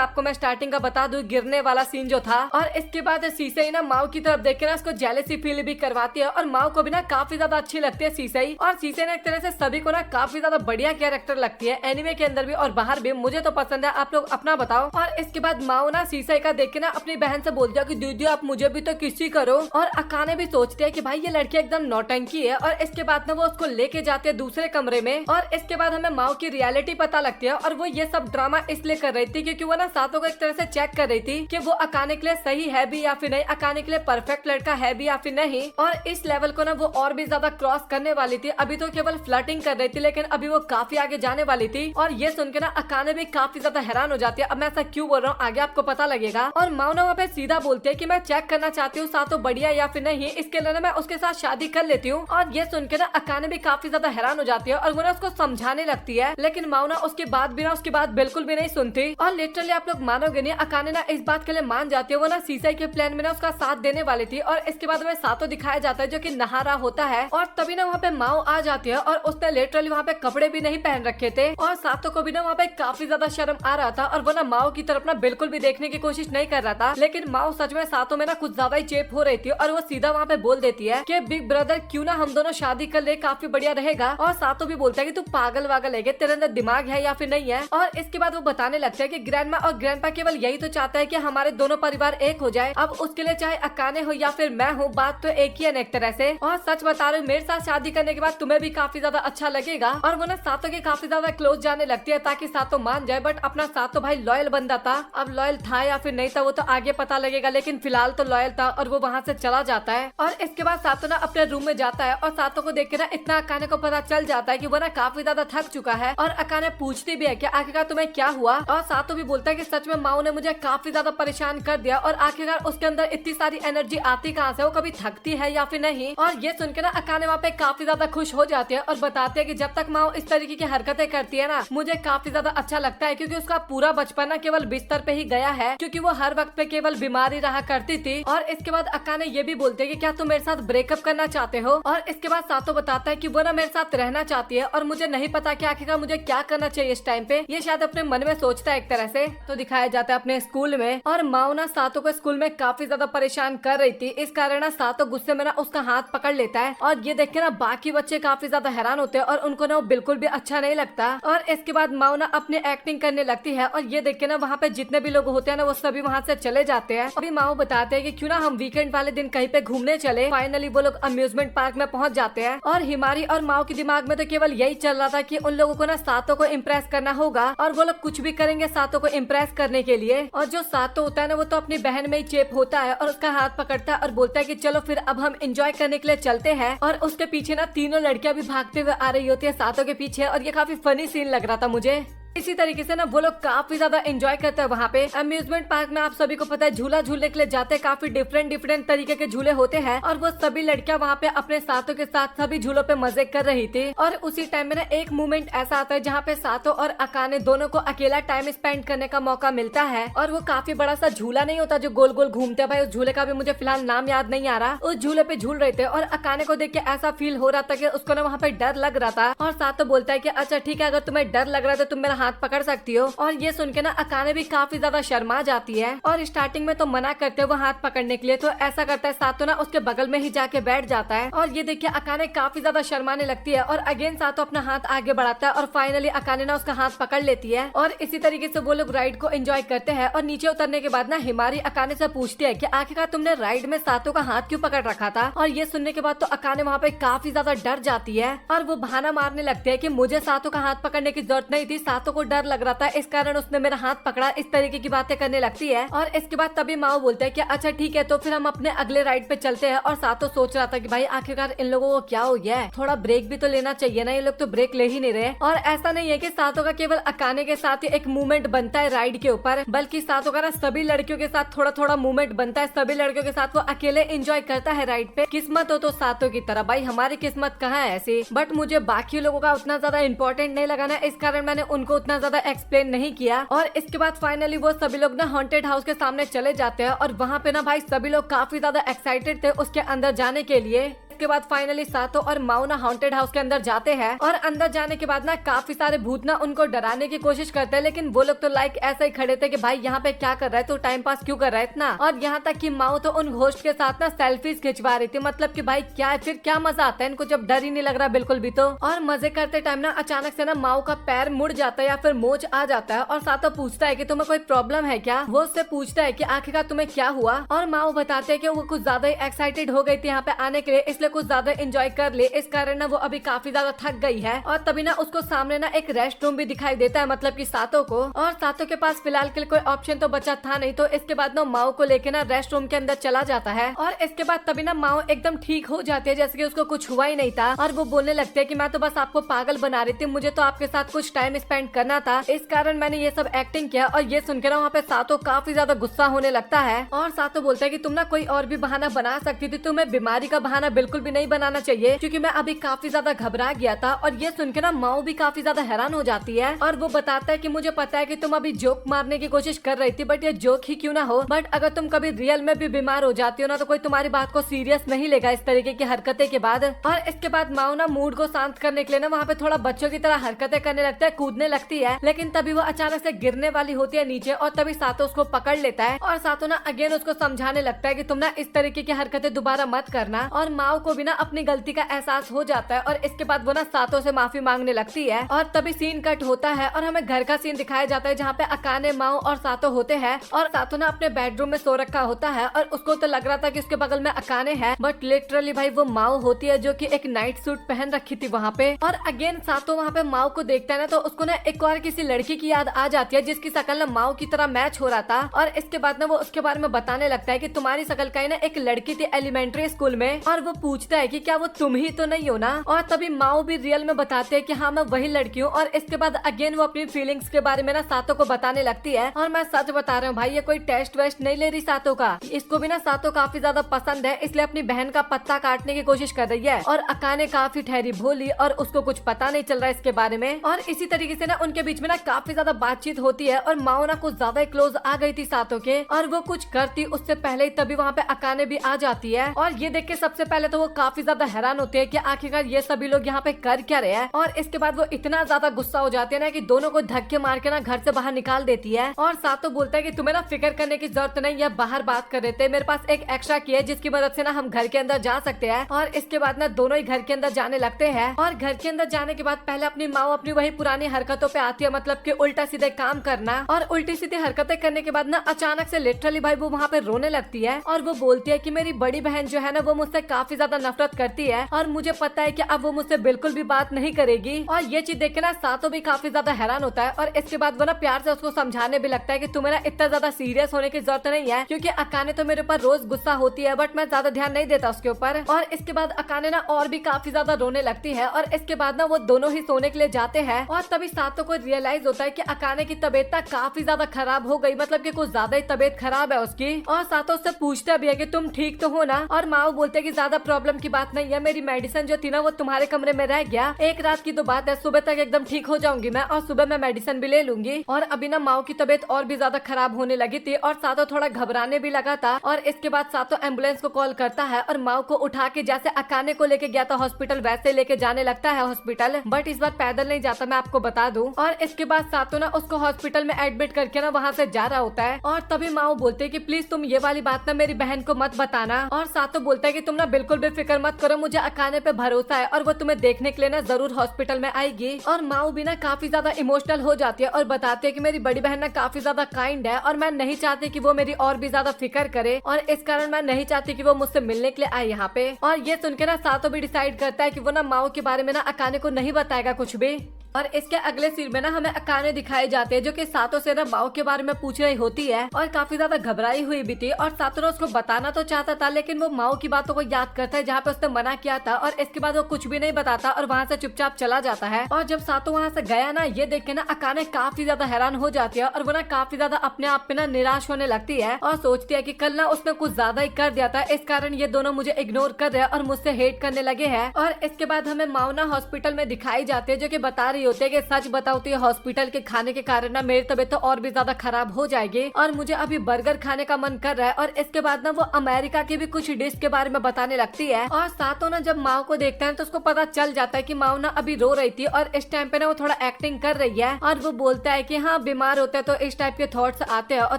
आपको मैं स्टार्टिंग का बता दूं, गिरने वाला सीन जो था। और इसके बाद सीसई ना माओ की तरफ देख के ना उसको जेलसी फील भी करवाती है और माओ को भी ना काफी ज्यादा अच्छी लगती है सीसई। और सीसई ना एक तरह से सभी को ना काफी ज्यादा बढ़िया कैरेक्टर लगती है, एनिमे के अंदर भी और बाहर भी। मुझे तो पसंद है, आप लोग अपना बताओ। और इसके बाद माओ ना सीसई का देख के ना अपनी बहन से बोलती है कि दीदी आप मुझे भी तो किसी करो। और अकाने भी सोचते हैं कि भाई ये लड़की एकदम नौटंकी है। और इसके बाद ना वो उसको लेके जाते हैं दूसरे कमरे में। और इसके बाद हमें माओ की रियलिटी पता लगती है। और वो ये सब ड्रामा इसलिए कर रही थी क्योंकि वो ना सातों को एक तरह से चेक कर रही थी कि वो अकाने के लिए सही है भी या फिर नहीं, अकाने के लिए परफेक्ट लड़का है भी या फिर नहीं। और इस लेवल को ना वो और भी ज्यादा क्रॉस करने वाली थी। अभी तो केवल फ्लर्टिंग कर रही थी, लेकिन अभी वो काफी आगे जाने वाली थी। और ये सुन के ना अकाने भी काफी ज्यादा हैरान हो जाती है। अब मैं ऐसा क्यों बोल रहा हूँ आगे आपको पता लगेगा। और माओ ना वहाँ पे सीधा बोलती है कि मैं चेक करना चाहती हूँ सातों बढ़िया या फिर नहीं, इसके लिए ना मैं उसके साथ शादी कर लेती हूँ। और ये सुन के ना अकाने भी काफी ज्यादा हैरान हो जाती है और वो ना उसको समझाने लगती है। लेकिन माओ ना उसकी बात बिल्कुल भी नहीं सुनती। और लिटरली आप लोग मानोगे नहीं, अकाने ना इस बात के लिए मान जाती है। वो ना सीसई के प्लान में ना उसका साथ देने वाली थी। और इसके बाद हमें सातों दिखाया जाता है जो कि नहा रहा होता है। और तभी ना वहाँ पे माओ आ जाती है और उसने लिटरली वहाँ पे कपड़े भी नहीं पहन रखे थे। और सातों को भी ना वहाँ पे काफी ज्यादा शर्म आ रहा था। और वो ना माओ की तरफ ना बिल्कुल भी देखने की कोशिश नहीं कर रहा था। लेकिन माओ सच में सातों में ना कुछ ज्यादा ही चेप हो रही थी। और वो सीधा वहाँ पे बोल देती है कि बिग ब्रदर क्यों ना हम दोनों शादी कर ले, काफी बढ़िया रहेगा। और सातों भी बोलता है कि तू पागल वागल है, तेरे अंदर दिमाग है या फिर नहीं है। और इसके बाद वो बताने लगता है कि ग्रैंडमा और ग्रैंडपा केवल यही तो चाहता है कि हमारे दोनों परिवार एक हो जाए। अब उसके लिए चाहे अकाने हो या फिर मैं हूँ, बात तो एक ही है एक तरह से। और सच बता रही हूँ, मेरे साथ शादी करने के बाद तुम्हें भी काफी ज्यादा अच्छा लगेगा। और वो ना सातों के काफी ज्यादा क्लोज जाने लगती है ताकि सातों मान जाए। बट अपना सातों भाई लॉयल बंदा था। अब लॉयल था या फिर नहीं था वो तो आगे पता लगेगा, लेकिन फिलहाल तो लॉयल था। और वो वहाँ से चला जाता है। और इसके बाद सातों ना अपने रूम में जाता है। और सातों को देख के ना इतना अकाने को पता चल जाता है कि वो ना काफी ज्यादा थक चुका है। और अकाने पूछती भी है कि आखिरकार तुम्हें क्या हुआ। और सातों भी बोलता है कि सच में माओ ने मुझे काफी ज्यादा परेशान कर दिया। और आखिरकार उसके अंदर इतनी सारी एनर्जी आती कहाँ से, वो कभी थकती है या फिर नहीं। और ये सुन के ना अकाने वहाँ पे काफी ज्यादा खुश हो जाती है और बताते हैं कि जब तक माओ इस तरीके की हरकतें करती है ना, मुझे काफी ज्यादा अच्छा लगता है। क्योंकि उसका पूरा बचपन ना केवल बिस्तर पे ही गया है, क्योंकि वो हर वक्त पे केवल बीमारी रहा करती थी। और इसके बाद अकाने ये भी बोलते हैं कि क्या तुम मेरे साथ ब्रेकअप करना चाहते हो। और इसके बाद सातों बताता है कि वो ना मेरे साथ रहना चाहती है। और मुझे नहीं पता कि आखिरकार मुझे क्या करना चाहिए इस टाइम पे। ये शायद अपने मन में सोचता है एक तरह से। तो दिखाया जाता है अपने स्कूल में। और माओ ना सातों को स्कूल में काफी ज्यादा परेशान कर रही थी। इस कारण ना सातों गुस्से में ना उसका हाथ पकड़ लेता है। और ये देख के ना बाकी बच्चे काफी ज्यादा हैरान होते हैं और उनको ना वो बिल्कुल भी अच्छा नहीं लगता। और इसके बाद माओ ना अपनी एक्टिंग करने लगती है। और ये देख के ना वहाँ पे जितने भी लोग होते हैं ना वो सभी वहाँ से चले जाते हैं। अभी माओ बताते हैं कि क्यों ना हम वीकेंड वाले दिन कहीं पे घूमने चले। फाइनली वो लोग अम्यूजमेंट पार्क में पहुँच जाते हैं। और हिमारी और माओ के दिमाग में तो केवल यही चल रहा था कि उन लोगों को ना सातों को इम्प्रेस करना होगा। और वो लोग कुछ भी करेंगे सातों को इम्प्रेस करने के लिए। और जो सातों होता है ना वो तो अपनी बहन में ही चेप होता है और उसका हाथ पकड़ता है और बोलता है कि चलो फिर अब हम एंजॉय करने के लिए चलते हैं। और उसके पीछे ना तीनों लड़कियां भी भागते हुए आ रही होती है सातों के पीछे। और ये काफी फनी सीन लग रहा था मुझे। इसी तरीके से ना वो लोग काफी ज्यादा एंजॉय करते हैं वहाँ पे। अम्यूजमेंट पार्क में आप सभी को पता है झूला झूलने के लिए जाते हैं। काफी डिफरेंट तरीके के झूले होते हैं। और वो सभी लड़कियां वहाँ पे अपने साथों के साथ सभी झूलों पे मजे कर रही थी। और उसी टाइम में ना एक मोमेंट ऐसा आता है जहाँ पे सातों और अकाने दोनों को अकेला टाइम स्पेंड करने का मौका मिलता है। और वो काफी बड़ा सा झूला नहीं होता जो गोल गोल घूमते हैं, भाई उस झूले का भी मुझे फिलहाल नाम याद नहीं आ रहा। उस झूले पे झूल रहे थे और अकाने को देख के ऐसा फील हो रहा था कि उसको ना वहाँ पे डर लग रहा था। और सातों बोलता है कि अच्छा ठीक है, अगर तुम्हें डर लग रहा है तो तुम मेरा हाथ पकड़ सकती हो। और ये सुन के ना अकाने भी काफी ज्यादा शर्मा जाती है। और स्टार्टिंग में तो मना करते हैं वो हाथ पकड़ने के लिए। तो ऐसा करता है सातों ना उसके बगल में ही जाके बैठ जाता है। और ये देखिए अकाने काफी ज्यादा शर्माने लगती है। और अगेन सातों अपना हाथ आगे बढ़ाता है और फाइनली अकाने ना उसका हाथ पकड़ लेती है। और इसी तरीके से वो लोग राइड को एंजॉय करते हैं। और नीचे उतरने के बाद ना हिमारी अकाने से पूछती है कि आखिरकार तुमने राइड में सातों का हाथ क्यों पकड़ रखा था। और ये सुनने के बाद तो अकाने वहाँ पे काफी ज्यादा डर जाती है। और वो बहाना मारने लगती है कि मुझे सातों का हाथ पकड़ने की जरूरत नहीं थी, सातों को डर लग रहा था इस कारण उसने मेरा हाथ पकड़ा। इस तरीके की बातें करने लगती है। और इसके बाद तभी माओ बोलते हैं कि अच्छा ठीक है तो फिर हम अपने अगले राइड पे चलते हैं। और सातों सोच रहा था कि भाई आखिरकार इन लोगों को क्या हो गया है, थोड़ा ब्रेक भी तो लेना चाहिए ना, ये लोग तो ब्रेक ले ही नहीं रहे। और ऐसा नहीं है कि सातों का केवल अकाने के साथ ही एक मूवमेंट बनता है राइड के ऊपर, बल्कि सातों का ना सभी लड़कियों के साथ थोड़ा थोड़ा मूवमेंट बनता है। सभी लड़कियों के साथ वो अकेले एंजॉय करता है राइड पे। किस्मत हो तो सातों की तरह, भाई हमारी किस्मत कहाँ है ऐसी। बट मुझे बाकी लोगों का उतना ज्यादा इंपॉर्टेंट नहीं लगा ना, इस कारण मैंने उनको उतना ज्यादा एक्सप्लेन नहीं किया। और इसके बाद फाइनली वो सभी लोग ना हॉन्टेड हाउस के सामने चले जाते हैं। और वहाँ पे ना भाई सभी लोग काफी ज्यादा एक्साइटेड थे उसके अंदर जाने के लिए। इसके बाद फाइनली सातो और माओ ना हॉन्टेड हाउस के अंदर जाते हैं और अंदर जाने के बाद ना काफी सारे भूत ना उनको डराने की कोशिश करते हैं, लेकिन वो लोग तो लाइक ऐसा ही खड़े थे कि भाई यहाँ पे क्या कर रहा है, तो टाइम पास क्यों कर रहा है इतना। और यहाँ तक कि माओ तो उन घोस्ट के साथ ना सेल्फीज खिंचवा रही थी, मतलब कि भाई क्या फिर क्या मजा आता है इनको जब डर ही नहीं लग रहा बिल्कुल भी। तो और मजे करते टाइम ना अचानक से ना माओ का पैर मुड़ जाता है या फिर मोच आ जाता है और सातो पूछता है कि तुम्हें कोई प्रॉब्लम है क्या। वो उससे पूछता है कि आखिरकार तुम्हें क्या हुआ, और माओ बताते हैं कि वो कुछ ज्यादा ही एक्साइटेड हो गई थी यहाँ पे आने के लिए, इसलिए कुछ ज्यादा एंजॉय कर ले, इस कारण ना वो अभी काफी ज्यादा थक गई है। और तभी ना उसको सामने ना एक रेस्ट रूम भी दिखाई देता है, मतलब कि सातो को। और सातो के पास फिलहाल के लिए कोई ऑप्शन तो बचा था नहीं, तो इसके बाद ना माओ को लेके ना रेस्ट रूम के अंदर चला जाता है। और इसके बाद तभी ना माओ एकदम ठीक हो जाती है, जैसे कि उसको कुछ हुआ ही नहीं था। और वो बोलने लगते हैं कि मैं तो बस आपको पागल बना रही थी, मुझे तो आपके साथ कुछ टाइम स्पेंड करना था, इस कारण मैंने ये सब एक्टिंग किया। और ये सुनकर ना वहाँ पे सातो काफी ज्यादा गुस्सा होने लगता है और सातो बोलता है कि तुम ना कोई और भी बहाना बना सकती थी, तुम्हें बीमारी का बहाना बिल्कुल भी नहीं बनाना चाहिए, क्योंकि मैं अभी काफी ज्यादा घबरा गया था। और ये सुनकर ना माओ भी काफी ज्यादा हैरान हो जाती है और वो बताता है कि मुझे पता है कि तुम अभी जोक मारने की कोशिश कर रही थी, बट ये जोक ही क्यों ना हो, बट अगर तुम कभी रियल में भी बीमार हो जाती हो ना तो कोई तुम्हारी बात को सीरियस नहीं लेगा इस तरीके की हरकतें के बाद। और इसके बाद माओ ना मूड को शांत करने के लिए ना वहाँ पे थोड़ा बच्चों की तरह हरकतें करने लगता है, कूदने लगती है, लेकिन तभी वो अचानक से गिरने वाली होती है नीचे और तभी सातो उसको पकड़ लेता है और सातो ना अगेन उसको समझाने लगता है कि तुम ना इस तरीके की हरकतें दोबारा मत करना। और माओ को भी ना अपनी गलती का एहसास हो जाता है और इसके बाद वो ना सातो से माफी मांगने लगती है। और तभी सीन कट होता है और हमें घर का सीन दिखाया जाता है, जहाँ पे अकाने, माओ और सातो होते हैं और सातो ना अपने बेडरूम में सो रखा होता है और उसको तो लग रहा था कि उसके बगल में अकाने है, बट लिटरली भाई वो माओ होती है जो कि एक नाइट सूट पहन रखी थी वहाँ पे। और अगेन सातो वहाँ पे माओ को देखता है ना तो उसको ना एक और किसी लड़की की याद आ जाती है जिसकी शकल ना माओ की तरह मैच हो रहा था। और इसके बाद ना वो उसके बारे में बताने लगता है कि तुम्हारी शकल का ही ना एक लड़की थी एलिमेंट्री स्कूल में, और वो पूछता है कि क्या वो तुम ही तो नहीं हो ना। और तभी माओ भी रियल में बताते हैं कि हाँ मैं वही लड़की हूँ। और इसके बाद अगेन वो अपनी फीलिंग्स के बारे में ना सातो को बताने लगती है। और मैं सच बता रहा हूँ भाई, ये कोई टेस्ट वेस्ट नहीं ले रही सातो का, इसको भी ना सातो काफी ज्यादा पसंद है, इसलिए अपनी बहन का पत्ता काटने की कोशिश कर रही है। और अकाने काफी ठहरी भोली और उसको कुछ पता नहीं चल रहा है इसके बारे में। और इसी तरीके से ना उनके बीच में ना काफी ज्यादा बातचीत होती है और माओ ना कुछ ज्यादा क्लोज आ गई थी सातो के, और वो कुछ करती उससे पहले ही तभी वहाँ पे अकाने भी आ जाती है। और ये देख के सबसे पहले तो वो काफी ज्यादा हैरान होते हैं कि आखिरकार ये सभी लोग यहाँ पे कर क्या रहे हैं। और इसके बाद वो इतना ज्यादा गुस्सा हो जाते हैं ना कि दोनों को धक्के मार के ना घर से बाहर निकाल देती है। और सातो बोलता है कि तुम्हें ना फिक्र करने की जरूरत नहीं है, बाहर बात कर रहे थे, मेरे पास एक एक्स्ट्रा की है जिसकी मदद से ना हम घर के अंदर जा सकते हैं। और इसके बाद ना दोनों ही घर के अंदर जाने लगते हैं। और घर के अंदर जाने के बाद पहले अपनी माँ अपनी वही पुरानी हरकतों पे आती है, मतलब कि उल्टा सीधे काम करना और उल्टी सीधी हरकतें करने के बाद ना अचानक से लिटरली भाई वो वहाँ पे रोने लगती है। और वो बोलती है कि मेरी बड़ी बहन जो है ना वो मुझसे काफी ज्यादा नफरत करती है और मुझे पता है कि अब वो मुझसे बिल्कुल भी बात नहीं करेगी। और ये चीज देख के ना सातो भी काफी ज्यादा हैरान होता है। और इसके बाद वो ना प्यार से उसको समझाने भी लगता है कि तुम्हें ना इतना ज्यादा सीरियस होने की जरूरत नहीं है, क्योंकि अकाने तो मेरे ऊपर रोज गुस्सा होती है बट मैं ज्यादा ध्यान नहीं देता उसके ऊपर। और इसके बाद अकाने ना और भी काफी ज्यादा रोने लगती है। और इसके बाद ना वो दोनों ही सोने के लिए जाते हैं और तभी सातो को रियलाइज होता है कि अकाने की तबीयत काफी ज्यादा खराब हो गई, मतलब कि कुछ ज्यादा ही तबीयत खराब है उसकी। और सातो उससे पूछता भी है कि तुम ठीक तो हो ना। और माओ बोलते हैं कि ज्यादा प्रॉब्लम की बात नहीं है, मेरी मेडिसिन जो थी ना वो तुम्हारे कमरे में रह गया, एक रात की तो बात है, सुबह तक एकदम ठीक हो जाऊंगी मैं और सुबह मैं मेडिसिन भी ले लूंगी। और अभी ना माओ की तबीयत और भी ज्यादा खराब होने लगी थी और सातो थोड़ा घबराने भी लगा था। और इसके बाद सातो एम्बुलेंस को कॉल करता है और माओ को उठा के जैसे अकाने को लेके गया था हॉस्पिटल वैसे लेके जाने लगता है हॉस्पिटल, बट इस बार पैदल नहीं जाता, मैं आपको बता दूं। और इसके बाद सातो ना उसको हॉस्पिटल में एडमिट करके ना वहाँ से जा रहा होता है। और तभी माओ बोलते हैं कि प्लीज तुम ये वाली बात ना मेरी बहन को मत बताना। और सातो बोलता है कि तुम ना बिल्कुल भी फिक्र मत करो, मुझे अकाने पे भरोसा है और वो तुम्हें देखने के लिए ना जरूर हॉस्पिटल में आएगी। और माओ भी ना काफी ज्यादा इमोशनल हो जाती है और बताती है कि मेरी बड़ी बहन ना काफी ज्यादा काइंड है और मैं नहीं चाहती कि वो मेरी और भी ज्यादा फिक्र करे, और इस कारण मैं नहीं चाहती कि वो मुझसे मिलने के लिए आए यहाँ पे। और ये सुन के ना सातो भी डिसाइड करता है कि वो ना माओ के बारे में ना अकाने को नहीं बताएगा कुछ भी। और इसके अगले सीन में ना हमें अकाने दिखाए जाते हैं जो कि सातो से ना माओ के बारे में पूछ रही होती है और काफी ज्यादा घबराई हुई भी थी। और सातो ने उसको बताना तो चाहता था लेकिन वो माओ की बातों को याद करता है जहाँ पे उसने मना किया था, और इसके बाद वो कुछ भी नहीं बताता और वहाँ से चुपचाप चला जाता है। और जब सातो वहाँ से गया ना, ये देख के ना अकाने काफी ज्यादा हैरान हो जाती है और वो ना काफी ज्यादा अपने आप पे ना निराश होने लगती है और सोचती है कि कल ना उसने कुछ ज्यादा ही कर दिया था, इस कारण ये दोनों मुझे इग्नोर कर रहे हैं और मुझसे हेट करने लगे हैं। और इसके बाद हमें माओ ना हॉस्पिटल में दिखाई जाती है जो कि बता रही रही होती है कि सच बताओ तो ये हॉस्पिटल के खाने के कारण ना मेरी तबीयत तो और भी ज्यादा खराब हो जाएगी और मुझे अभी बर्गर खाने का मन कर रहा है। और इसके बाद ना वो अमेरिका की भी कुछ डिश के बारे में बताने लगती है और सातों ना जब माओ को देखते हैं तो उसको पता चल जाता है कि माओ ना अभी रो रही थी और इस टाइम पे ना वो थोड़ा एक्टिंग कर रही है और वो बोलता है कि हाँ बीमार होते हैं तो इस टाइप के थॉट्स आते हैं और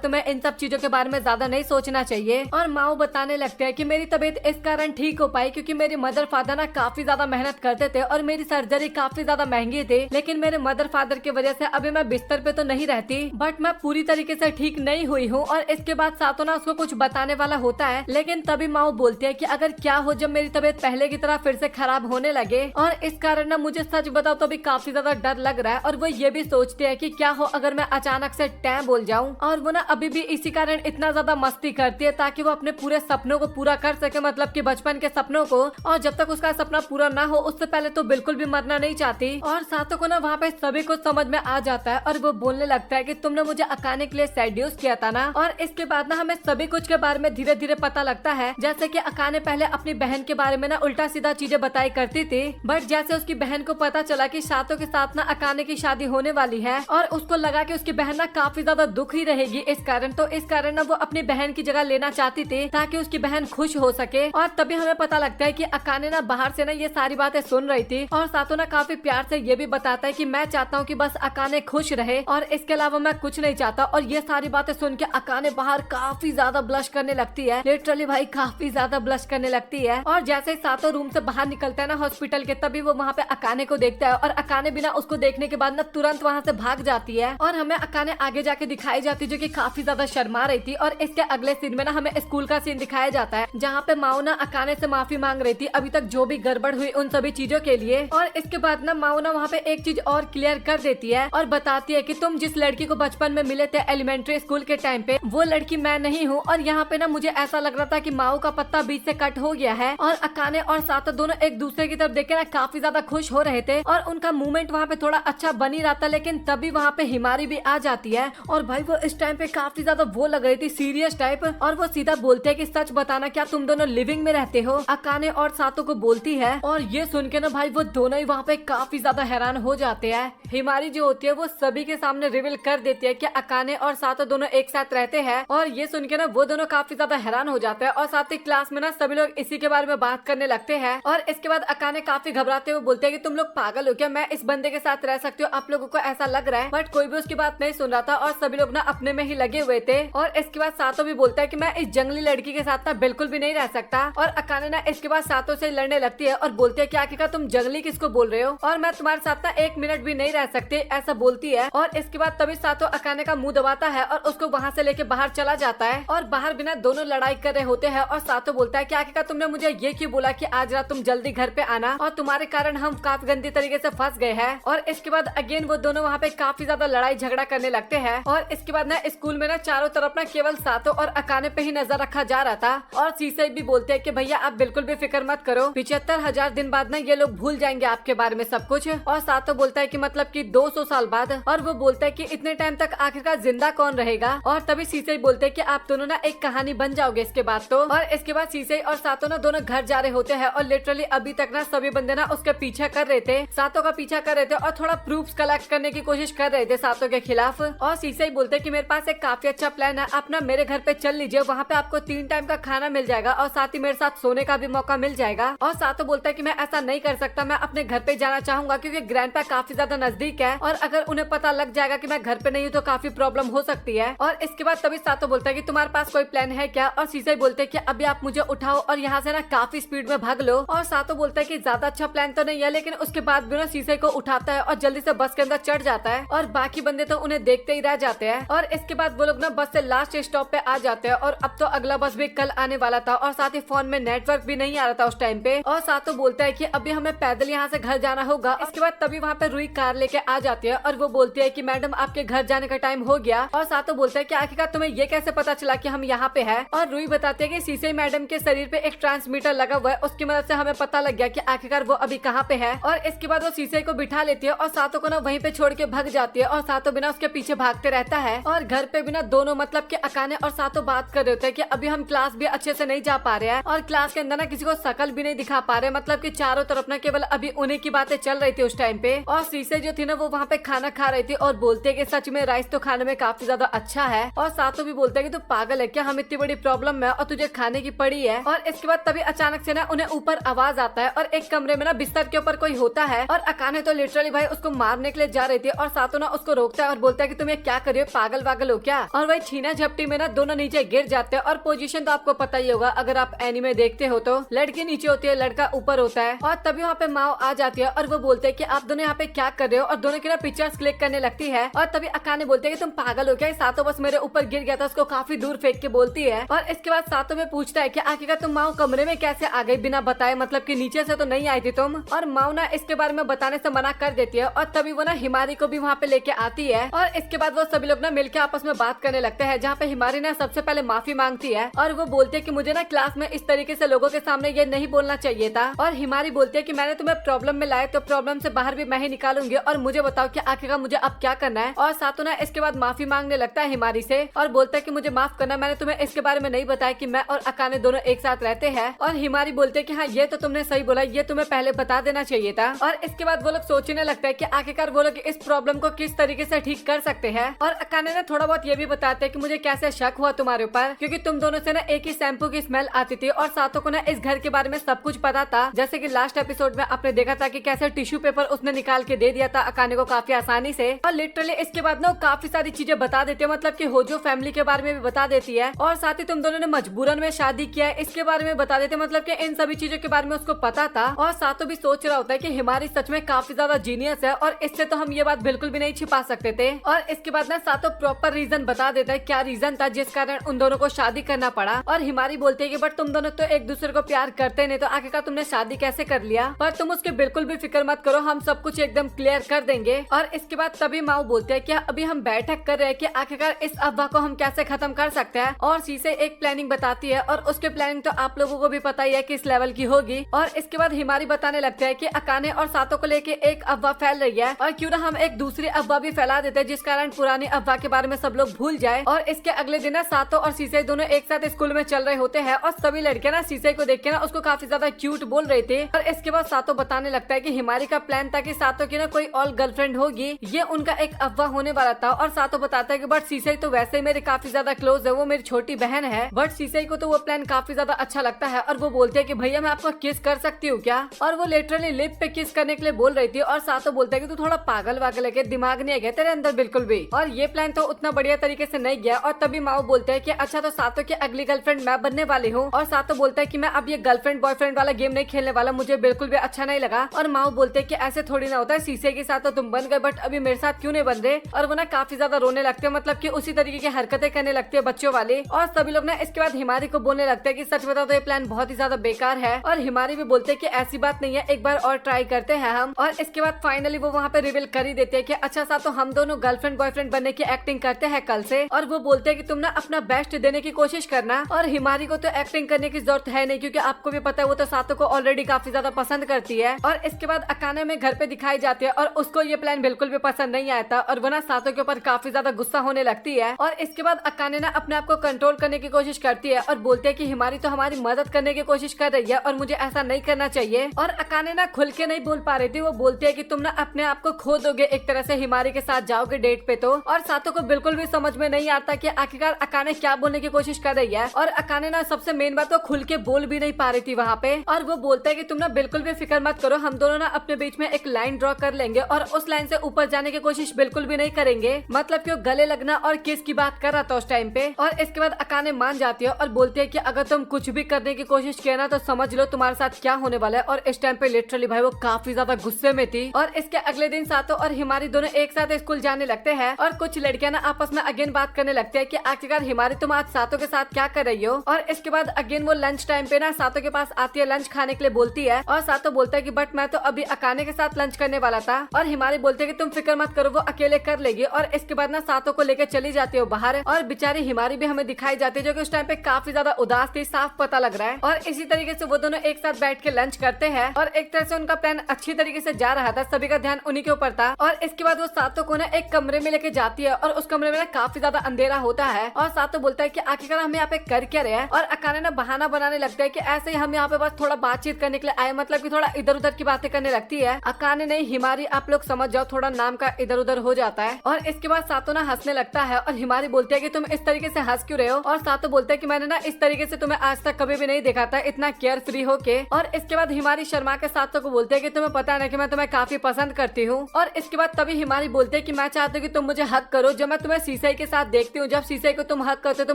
तुम्हें इन सब चीजों के बारे में ज्यादा नहीं सोचना चाहिए। और माओ बताने लगते हैं कि मेरी तबीयत इस कारण ठीक हो पाई क्योंकि मेरे मदर फादर ना काफी ज्यादा मेहनत करते थे और मेरी सर्जरी काफी ज्यादा महंगी थी, लेकिन मेरे मदर फादर की वजह से अभी मैं बिस्तर पे तो नहीं रहती बट मैं पूरी तरीके से ठीक नहीं हुई हूँ। और इसके बाद सातों ना उसको कुछ बताने वाला होता है, लेकिन तभी माओ बोलती है कि अगर क्या हो जब मेरी तबीयत पहले की तरह फिर से खराब होने लगे और इस कारण ना मुझे सच बताओ तो अभी काफी ज्यादा डर लग रहा है। और वो ये भी सोचती है कि क्या हो अगर मैं अचानक से टैं बोल जाऊं। और वो ना अभी भी इसी कारण इतना ज्यादा मस्ती करती है ताकि वो अपने पूरे सपनों को पूरा कर सके, मतलब कि बचपन के सपनों को। और जब तक उसका सपना पूरा ना हो उससे पहले तो बिल्कुल भी मरना नहीं चाहती। और सातों को ना वहाँ पे सभी को समझ में आ जाता है और वो बोलने लगता है कि तुमने मुझे अकाने के लिए सेड्यूस किया था ना। और इसके बाद ना हमें सभी कुछ के बारे में धीरे धीरे पता लगता है, जैसे कि अकाने पहले अपनी बहन के बारे में ना उल्टा सीधा चीजें बताई करती थी, बट जैसे उसकी बहन को पता चला कि सातों के साथ ना अकाने की शादी होने वाली है और उसको लगा कि उसकी बहन ना काफी ज्यादा दुखी रहेगी इस कारण, तो इस कारण ना वो अपनी बहन की जगह लेना चाहती थी ताकि उसकी बहन खुश हो सके। और तभी हमें पता लगता है कि अकाने ना बाहर से ना ये सारी बातें सुन रही थी और सातों ना काफी प्यार से ये भी बताता है कि मैं चाहता हूँ कि बस अकाने खुश रहे और इसके अलावा मैं कुछ नहीं चाहता। और ये सारी बातें सुन के अकाने बाहर काफी ज्यादा ब्लश करने लगती है, लिटरली भाई काफी ज्यादा ब्लश करने लगती है। और जैसे ही सातों रूम से बाहर निकलता है ना हॉस्पिटल के, तभी वो वहाँ पे अकाने को देखता है और अकाने बिना उसको देखने के बाद ना तुरंत वहाँ से भाग जाती है। और हमें अकाने आगे जाके दिखाई जाती है जो कि काफी ज्यादा शर्मा रही थी। और इसके अगले सीन में ना हमें स्कूल का सीन दिखाया जाता है जहाँ पे माओ ना अकाने से माफी मांग रही थी अभी तक जो भी गड़बड़ हुई उन सभी चीजों के लिए। और इसके बाद ना माओ ना वहाँ पे एक चीज और क्लियर कर देती है और बताती है कि तुम जिस लड़की को बचपन में मिले थे एलिमेंट्री स्कूल के टाइम पे, वो लड़की मैं नहीं हूँ। और यहाँ पे ना मुझे ऐसा लग रहा था कि माओ का पत्ता बीच से कट हो गया है। और अकाने और सातो दोनों एक दूसरे की तरफ देख के ना काफी ज्यादा खुश हो रहे थे और उनका मूवमेंट वहाँ पे थोड़ा अच्छा बन ही रहा था, लेकिन तभी वहाँ पे हिमारी भी आ जाती है और भाई वो इस टाइम पे काफी ज्यादा वो लग रही थी सीरियस टाइप। और वो सीधा बोलते हैं कि सच बताना क्या तुम दोनों लिविंग में रहते हो, अकाने और सातो को बोलती है। और ये सुन के ना भाई वो दोनों ही वहाँ पे काफी ज्यादा हैरान हो जाते हैं। हिमारी जो होती है वो सभी के सामने रिवील कर देती है कि अकाने और सातो दोनों एक साथ रहते हैं। और ये सुन के ना वो दोनों काफी ज्यादा हैरान हो जाते हैं और साथ ही क्लास में ना सभी लोग इसी के बारे में बात करने लगते हैं। और इसके बाद अकाने काफी घबराते हुए बोलते हैं कि तुम लोग पागल हो क्या, मैं इस बंदे के साथ रह सकती हूँ, आप लोगों को ऐसा लग रहा है। बट कोई भी उसकी बात नहीं सुन रहा था और सभी लोग ना अपने में ही लगे हुए थे। और इसके बाद सातो भी बोलता है कि मैं इस जंगली लड़की के साथ ना बिल्कुल भी नहीं रह सकता। और अकाने ना इसके बाद सातो से लड़ने लगती है और बोलती है कि आखिरकार तुम जंगली किसको बोल रहे हो और मैं तुम्हारे साथ ना 1 मिनट भी नहीं रह सकती, ऐसा बोलती है। और इसके बाद तभी सातो अकाने का मुंह दबाता है और उसको वहाँ से लेके बाहर चला जाता है। और बाहर बिना दोनों लड़ाई कर रहे होते हैं और सातो बोलता है कि आखिरकार तुमने मुझे ये क्यों बोला कि आज रात तुम जल्दी घर पे आना और तुम्हारे कारण हम काफी गंदी तरीके से फंस गए हैं। और इसके बाद अगेन वो दोनों वहाँ पे काफी ज्यादा लड़ाई झगड़ा करने लगते हैं। और इसके बाद ना स्कूल में ना चारों तरफ ना केवल सातो और अकाने पे ही नजर रखा जा रहा था। और सीसे भी बोलते हैं कि भैया आप बिल्कुल भी फिक्र मत करो, 75,000 दिन बाद ना ये लोग भूल जाएंगे आपके बारे में सब कुछ। और सातो बोलता है कि मतलब कि 200 साल बाद। और वो बोलता है कि इतने टाइम तक आखिरकार जिंदा कौन रहेगा। और तभी सीसे बोलते हैं कि आप दोनों ना एक कहानी बन जाओगे इसके बाद तो। और इसके बाद सीसे और सातो ना दोनों घर जा रहे होते हैं और लिटरली अभी तक ना सभी बंदे ना उसके पीछा कर रहे थे, सातो का पीछा कर रहे थे और थोड़ा प्रूफ्स कलेक्ट करने की कोशिश कर रहे थे सातो के खिलाफ। और सीसे ही बोलते हैं कि मेरे पास एक काफी अच्छा प्लान है, आप ना मेरे घर पे चल लीजिए, वहाँ पे आपको 3 टाइम का खाना मिल जाएगा और साथ ही मेरे साथ सोने का भी मौका मिल जाएगा। और सातो बोलता है कि मैं ऐसा नहीं कर सकता, मैं अपने घर पे जाना चाहूंगा क्योंकि ग्रैंडपा काफी ज्यादा नजदीक है और अगर उन्हें पता लग जाएगा कि मैं घर पे नहीं हूँ तो काफी प्रॉब्लम हो सकती है। और इसके बाद तभी सातो बोलता है कि तुम्हारे पास कोई प्लान है क्या। और सीसे बोलते हैं कि अभी आप मुझे उठाओ और यहाँ से ना काफी स्पीड में भाग लो। और सातो बोलता है कि ज्यादा अच्छा प्लान तो नहीं है, लेकिन उसके बाद भी ना सीसे को उठाता है और जल्दी से बस के अंदर चढ़ जाता है और बाकी बंदे तो उन्हें देखते ही रह जाते हैं। और इसके बाद वो लोग ना बस से लास्ट स्टॉप पे आ जाते हैं और अब तो अगला बस भी कल आने वाला था और साथ ही फोन में नेटवर्क भी नहीं आ रहा था उस टाइम पे। और सातो बोलता है कि अभी हमें पैदल यहाँ से घर जाना होगा। इसके बाद तभी वहाँ पे रुई कार लेके आ जाती है और वो बोलती है कि मैडम आपके घर जाने का टाइम हो गया। और सातो बोलता है कि आखिरकार तुम्हें ये कैसे पता चला कि हम यहाँ पे हैं। और रुई बताती है कि सीसे मैडम के शरीर पे एक ट्रांसमीटर लगा हुआ है, उसकी मदद से हमें पता लग गया कि आखिरकार वो अभी कहाँ पे है। और इसके बाद वो सीसे को बिठा लेती है और सातो को ना वहीं पे छोड़ के भाग जाती है और सातो बिना उसके पीछे भागते रहता है। और घर पे बिना दोनों मतलब कि अकाने और सातो बात कर रहे होते हैं कि अभी हम क्लास भी अच्छे से नहीं जा पा रहे हैं और क्लास के अंदर ना किसी को शकल भी नहीं दिखा पा रहे, मतलब कि चारों तरफ ना केवल अभी उन्हीं की बातें चल रही थी उस टाइम पे। थे और शीशे जो थी ना वो वहाँ पे खाना खा रही थी और बोलते कि सच में राइस तो खाने में काफी ज्यादा अच्छा है। और सातों भी बोलते कि तू पागल है क्या, हम इतनी बड़ी प्रॉब्लम में और तुझे खाने की पड़ी है। और इसके बाद तभी अचानक से ना उन्हें ऊपर आवाज आता है और एक कमरे में ना बिस्तर के ऊपर कोई होता है और अकाने तो लिटरली भाई उसको मारने के लिए जा रही थी और सातों ना उसको रोकता है और बोलता है कि तुम ये क्या कर रहे हो, पागल वागल हो क्या। और वही छीना झपटी में ना दोनों नीचे गिर जाते हैं और पोजीशन तो आपको पता ही होगा अगर आप एनीमे देखते हो तो लड़की नीचे होती है, लड़का ऊपर होता है। और तभी वहाँ पे माओ आ जाती है और वो बोलते हैं कि आप दोनों यहाँ पे क्या कर रहे हो और दोनों की ना पिक्चर्स क्लिक करने लगती है। और तभी अकाने बोलते हैं कि तुम पागल हो क्या, सातों बस मेरे ऊपर गिर गया था, उसको काफी दूर फेंक के बोलती है। और इसके बाद सातों में पूछता है कि आखिरकार तुम माओ कमरे में कैसे आ गई बिना बताए, मतलब कि नीचे से तो नहीं आई थी तुम। और माओ ना इसके बारे में बताने से मना कर देती है और तभी वो ना हिमारी को भी वहाँ पे लेके आती है। और इसके बाद वो सभी लोग ना मिलकर आपस में बात करने लगते हैं जहाँ पे हिमारी ना सबसे पहले माफी मांगती है और वो बोलती है कि मुझे ना क्लास में इस तरीके से लोगों के सामने ये नहीं बोलना चाहिए था। और हिमारी बोलती है कि मैंने तुम्हें प्रॉब्लम में लाया तो प्रॉब्लम से बाहर भी मैं ही निकालूंगी और मुझे बताओ कि आखिरकार मुझे अब क्या करना है। और सातों ना इसके बाद माफी मांगने लगता है हिमारी से और बोलता है कि मुझे माफ करना, मैंने तुम्हें इसके बारे में नहीं बताया कि मैं और अकाने दोनों एक साथ रहते हैं। और हिमारी बोलते है कि हाँ ये तो तुमने सही बोला, ये तुम्हें पहले बता देना चाहिए था। और इसके बाद वो लोग सोचने लगता है कि आखिरकार वो लोग इस प्रॉब्लम को किस तरीके से ठीक कर सकते हैं। और अकाने ना थोड़ा बहुत ये भी बताते हैं कि मुझे कैसे शक हुआ तुम्हारे ऊपर, क्योंकि तुम दोनों से ना एक ही शैम्पू की स्मेल आती थी और सातों को ना इस घर के बारे में सब कुछ पता था। जैसे कि लास्ट एपिसोड में आपने देखा था कि कैसे टिश्यू पेपर उसने निकाल के दे दिया था अकाने को काफी आसानी से। और लिटरली इसके बाद ना काफी सारी चीजें बता देती है, मतलब कि होजो फैमिली के बारे में भी बता देती है और साथ ही तुम दोनों ने मजबूरन में शादी किया है इसके बारे में बता देते, मतलब कि इन सभी चीजों के बारे में उसको पता था। और सातों भी सोच रहा होता है कि हिमारी सच में काफी ज्यादा जीनियस है और इससे तो हम ये बात बिल्कुल भी नहीं छिपा सकते थे। और इसके बाद ना सातों प्रॉपर रीजन बता देता है क्या रीजन था जिस कारण उन दोनों को शादी करना पड़ा। और हिमारी बोलती है कि बट तुम दोनों तो एक दूसरे को प्यार करते नहीं तो आखिरकार तुमने शादी कैसे कर लिया, पर तुम उसके बिल्कुल भी फिक्र मत करो, हम सब कुछ एकदम क्लियर कर देंगे। और इसके बाद तभी माओ बोलते हैं कि अभी हम बैठक कर रहे हैं कि आखिरकार इस अफवाह को हम कैसे खत्म कर सकते हैं। और शीशे एक प्लानिंग बताती है और उसके प्लानिंग तो आप लोगों को भी पता ही है किस लेवल की होगी। और इसके बाद हिमारी बताने लगता है कि अकाने और सातों को लेके एक अफवाह फैल रही है और क्यों ना हम एक दूसरी अफवाह भी फैला देते हैं जिस कारण पुरानी अफवाह के बारे में सब लोग भूल जाए। और इसके अगले दिन ना सातों और शीशे दोनों एक साथ स्कूल में चल रहे होते हैं और सभी लड़कियां ना शीशे को देख के ना उसको काफी ज्यादा क्यूट बोल रहे थे। और इसके बाद सातों बताने लगता है कि हिमारी का प्लान था कि सातों की ना कोई और गर्लफ्रेंड होगी, ये उनका एक अफवाह होने वाला था। और सातों बताता है कि बट शीशे तो वैसे ही मेरे काफी ज्यादा क्लोज है, वो मेरी छोटी बहन है, बट शीशे को तो वो प्लान काफी ज्यादा अच्छा लगता है। और वो बोलते है कि भैया मैं आपको किस कर सकती हूँ क्या, और वो लिटरली लिप पे किस करने के लिए बोल रही थी। और सातों बोलता है कि तू थोड़ा पागल वागल है, दिमाग नहीं है तेरे अंदर बिल्कुल भी, और ये प्लान तो उतना बढ़िया तरीके से नहीं गया। और तभी माओ बोलते है कि अच्छा तो सातों की अगली गर्लफ्रेंड मैं बनने वाली हूँ। और सातों बोलता है कि मैं अब ये गर्लफ्रेंड बॉयफ्रेंड वाला गेम नहीं खेलने वाला, मुझे बिल्कुल भी अच्छा नहीं लगा। और माओ बोलते है कि ऐसे थोड़ी ना होता है, शीशे के साथ तो तुम बन गए बट अभी मेरे साथ क्यों नहीं बन रहे। और वो ना काफी ज्यादा रोने लगते हैं, मतलब कि उसी तरीके की हरकतें करने लगते हैं बच्चों वाले। और सभी लोग ना इसके बाद हिमारी को बोलने लगते हैं कि सच बताओ तो ये प्लान बहुत ही ज्यादा बेकार है। और हिमारी भी बोलते हैं कि ऐसी बात नहीं है, एक बार और ट्राई करते हैं हम। और इसके बाद फाइनली वो वहाँ पे रिवील कर ही देते हैं कि अच्छा सा तो हम दोनों गर्लफ्रेंड बॉयफ्रेंड बनने की एक्टिंग करते हैं कल से। और वो बोलते हैं कि तुम ना अपना बेस्ट देने की कोशिश करना। और हिमारी को तो एक्टिंग करने की जरूरत है नहीं क्योंकि आपको भी पता है वो तो सातों को ऑलरेडी काफी ज्यादा पसंद करती है। और इसके बाद अकाने में घर पे दिखाई जाती है और उसको ये प्लान बिल्कुल भी पसंद नहीं आया था और वो ना सातों के ऊपर काफी ज्यादा गुस्सा होने लगती है। और इसके बाद अकाने ना अपने आप को कंट्रोल करने की कोशिश करती है और बोलते है कि हिमारी तो हमारी मदद करने की कोशिश कर रही है और मुझे ऐसा नहीं करना चाहिए। और अकाने ना खुल के नहीं बोल पा रही थी, वो बोलती है कि तुम ना अपने आप को खो दोगे एक तरह से, हिमारी के साथ जाओगे डेट पे तो। और सातों को बिल्कुल भी समझ में नहीं आता कि आखिरकार अकाने क्या बोलने की कोशिश कर रही है। और अकाने ना सबसे मेन बात तो खुल के बोल भी नहीं पा रही थी वहाँ पे। और वो बोलता है कि तुम ना बिल्कुल भी फिक्र मत करो, हम दोनों ना अपने बीच में एक लाइन ड्रॉ कर लेंगे और उस लाइन से ऊपर जाने की कोशिश बिल्कुल भी नहीं करेंगे। मतलब कि वो गले लगना और किस की बात कर रहा था उस टाइम पे। और इसके बाद अकाने मान जाती है और बोलती है कि अगर तुम कुछ भी करने की कोशिश किया ना तो समझ लो तुम्हारे साथ क्या होने वाला है। और इस टाइम पे लिटरली भाई वो काफी ज्यादा गुस्से में थी। और इसके अगले दिन सातों और हिमारी दोनों एक साथ स्कूल जाने लगते हैं और कुछ लड़कियां ना आपस में अगेन बात करने लगते हैं कि आखिरकार हिमारी तुम आज सातों के साथ क्या कर रही हो। और इसके बाद अगेन वो लंच टाइम पे ना सातों के पास आती है लंच खाने के लिए बोलती है। और सातों बोलता है कि बट मैं तो अभी अकाने के साथ लंच करने वाला था। और हिमारी बोलते है कि तुम फिक्र मत करो, वो अकेले कर लेगी। और इसके बाद ना सातों को लेकर चली जाती है बाहर। और बेचारी हिमारी भी हमें दिखाई जाती है जो कि उस टाइम पे काफी ज्यादा उदास थी, साफ पता लग रहा है। और इसी तरीके से वो दोनों एक साथ बैठ के लंच करते हैं और एक तरह से उनका प्लान अच्छी तरीके से जा रहा था, सभी का ध्यान उन्हीं के ऊपर था। और इसके बाद वो सातों को ना एक कमरे में लेके जाती है और उस कमरे में ना काफी ज्यादा अंधेरा होता है। और सातों बोलता है कि आखिरकार हम यहाँ पे कर क्या रहे हैं। और अकाने ना बहाना बनाने लगता है कि ऐसे ही हम यहाँ पे बस थोड़ा बातचीत करने के लिए आए, मतलब कि थोड़ा इधर उधर की बातें करने लगती है। अकाने अकाने नहीं हिमारी आप लोग समझ जाओ, थोड़ा नाम का इधर उधर हो जाता है। और इसके बाद सातो ना हंसने लगता है और हिमारी बोलती है कि तुम इस तरीके से हंस क्यों रहे हो। और सातो बोलता है कि मैंने ना इस तरीके से तुम्हें आज तक कभी भी नहीं देखा था, इतना केयर फ्री होके। और इसके बाद हिमारी शर्मा के सातो को बोलते है कि तुम्हें पता है ना कि मैं तुम्हें काफी पसंद करती हूँ। और इसके बाद तभी हिमारी बोलते है कि मैं चाहती हूँ कि तुम मुझे हक करो। जब मैं तुम्हें शीशे के साथ देखती हूँ, जब शीशे को तुम हक करते हो तो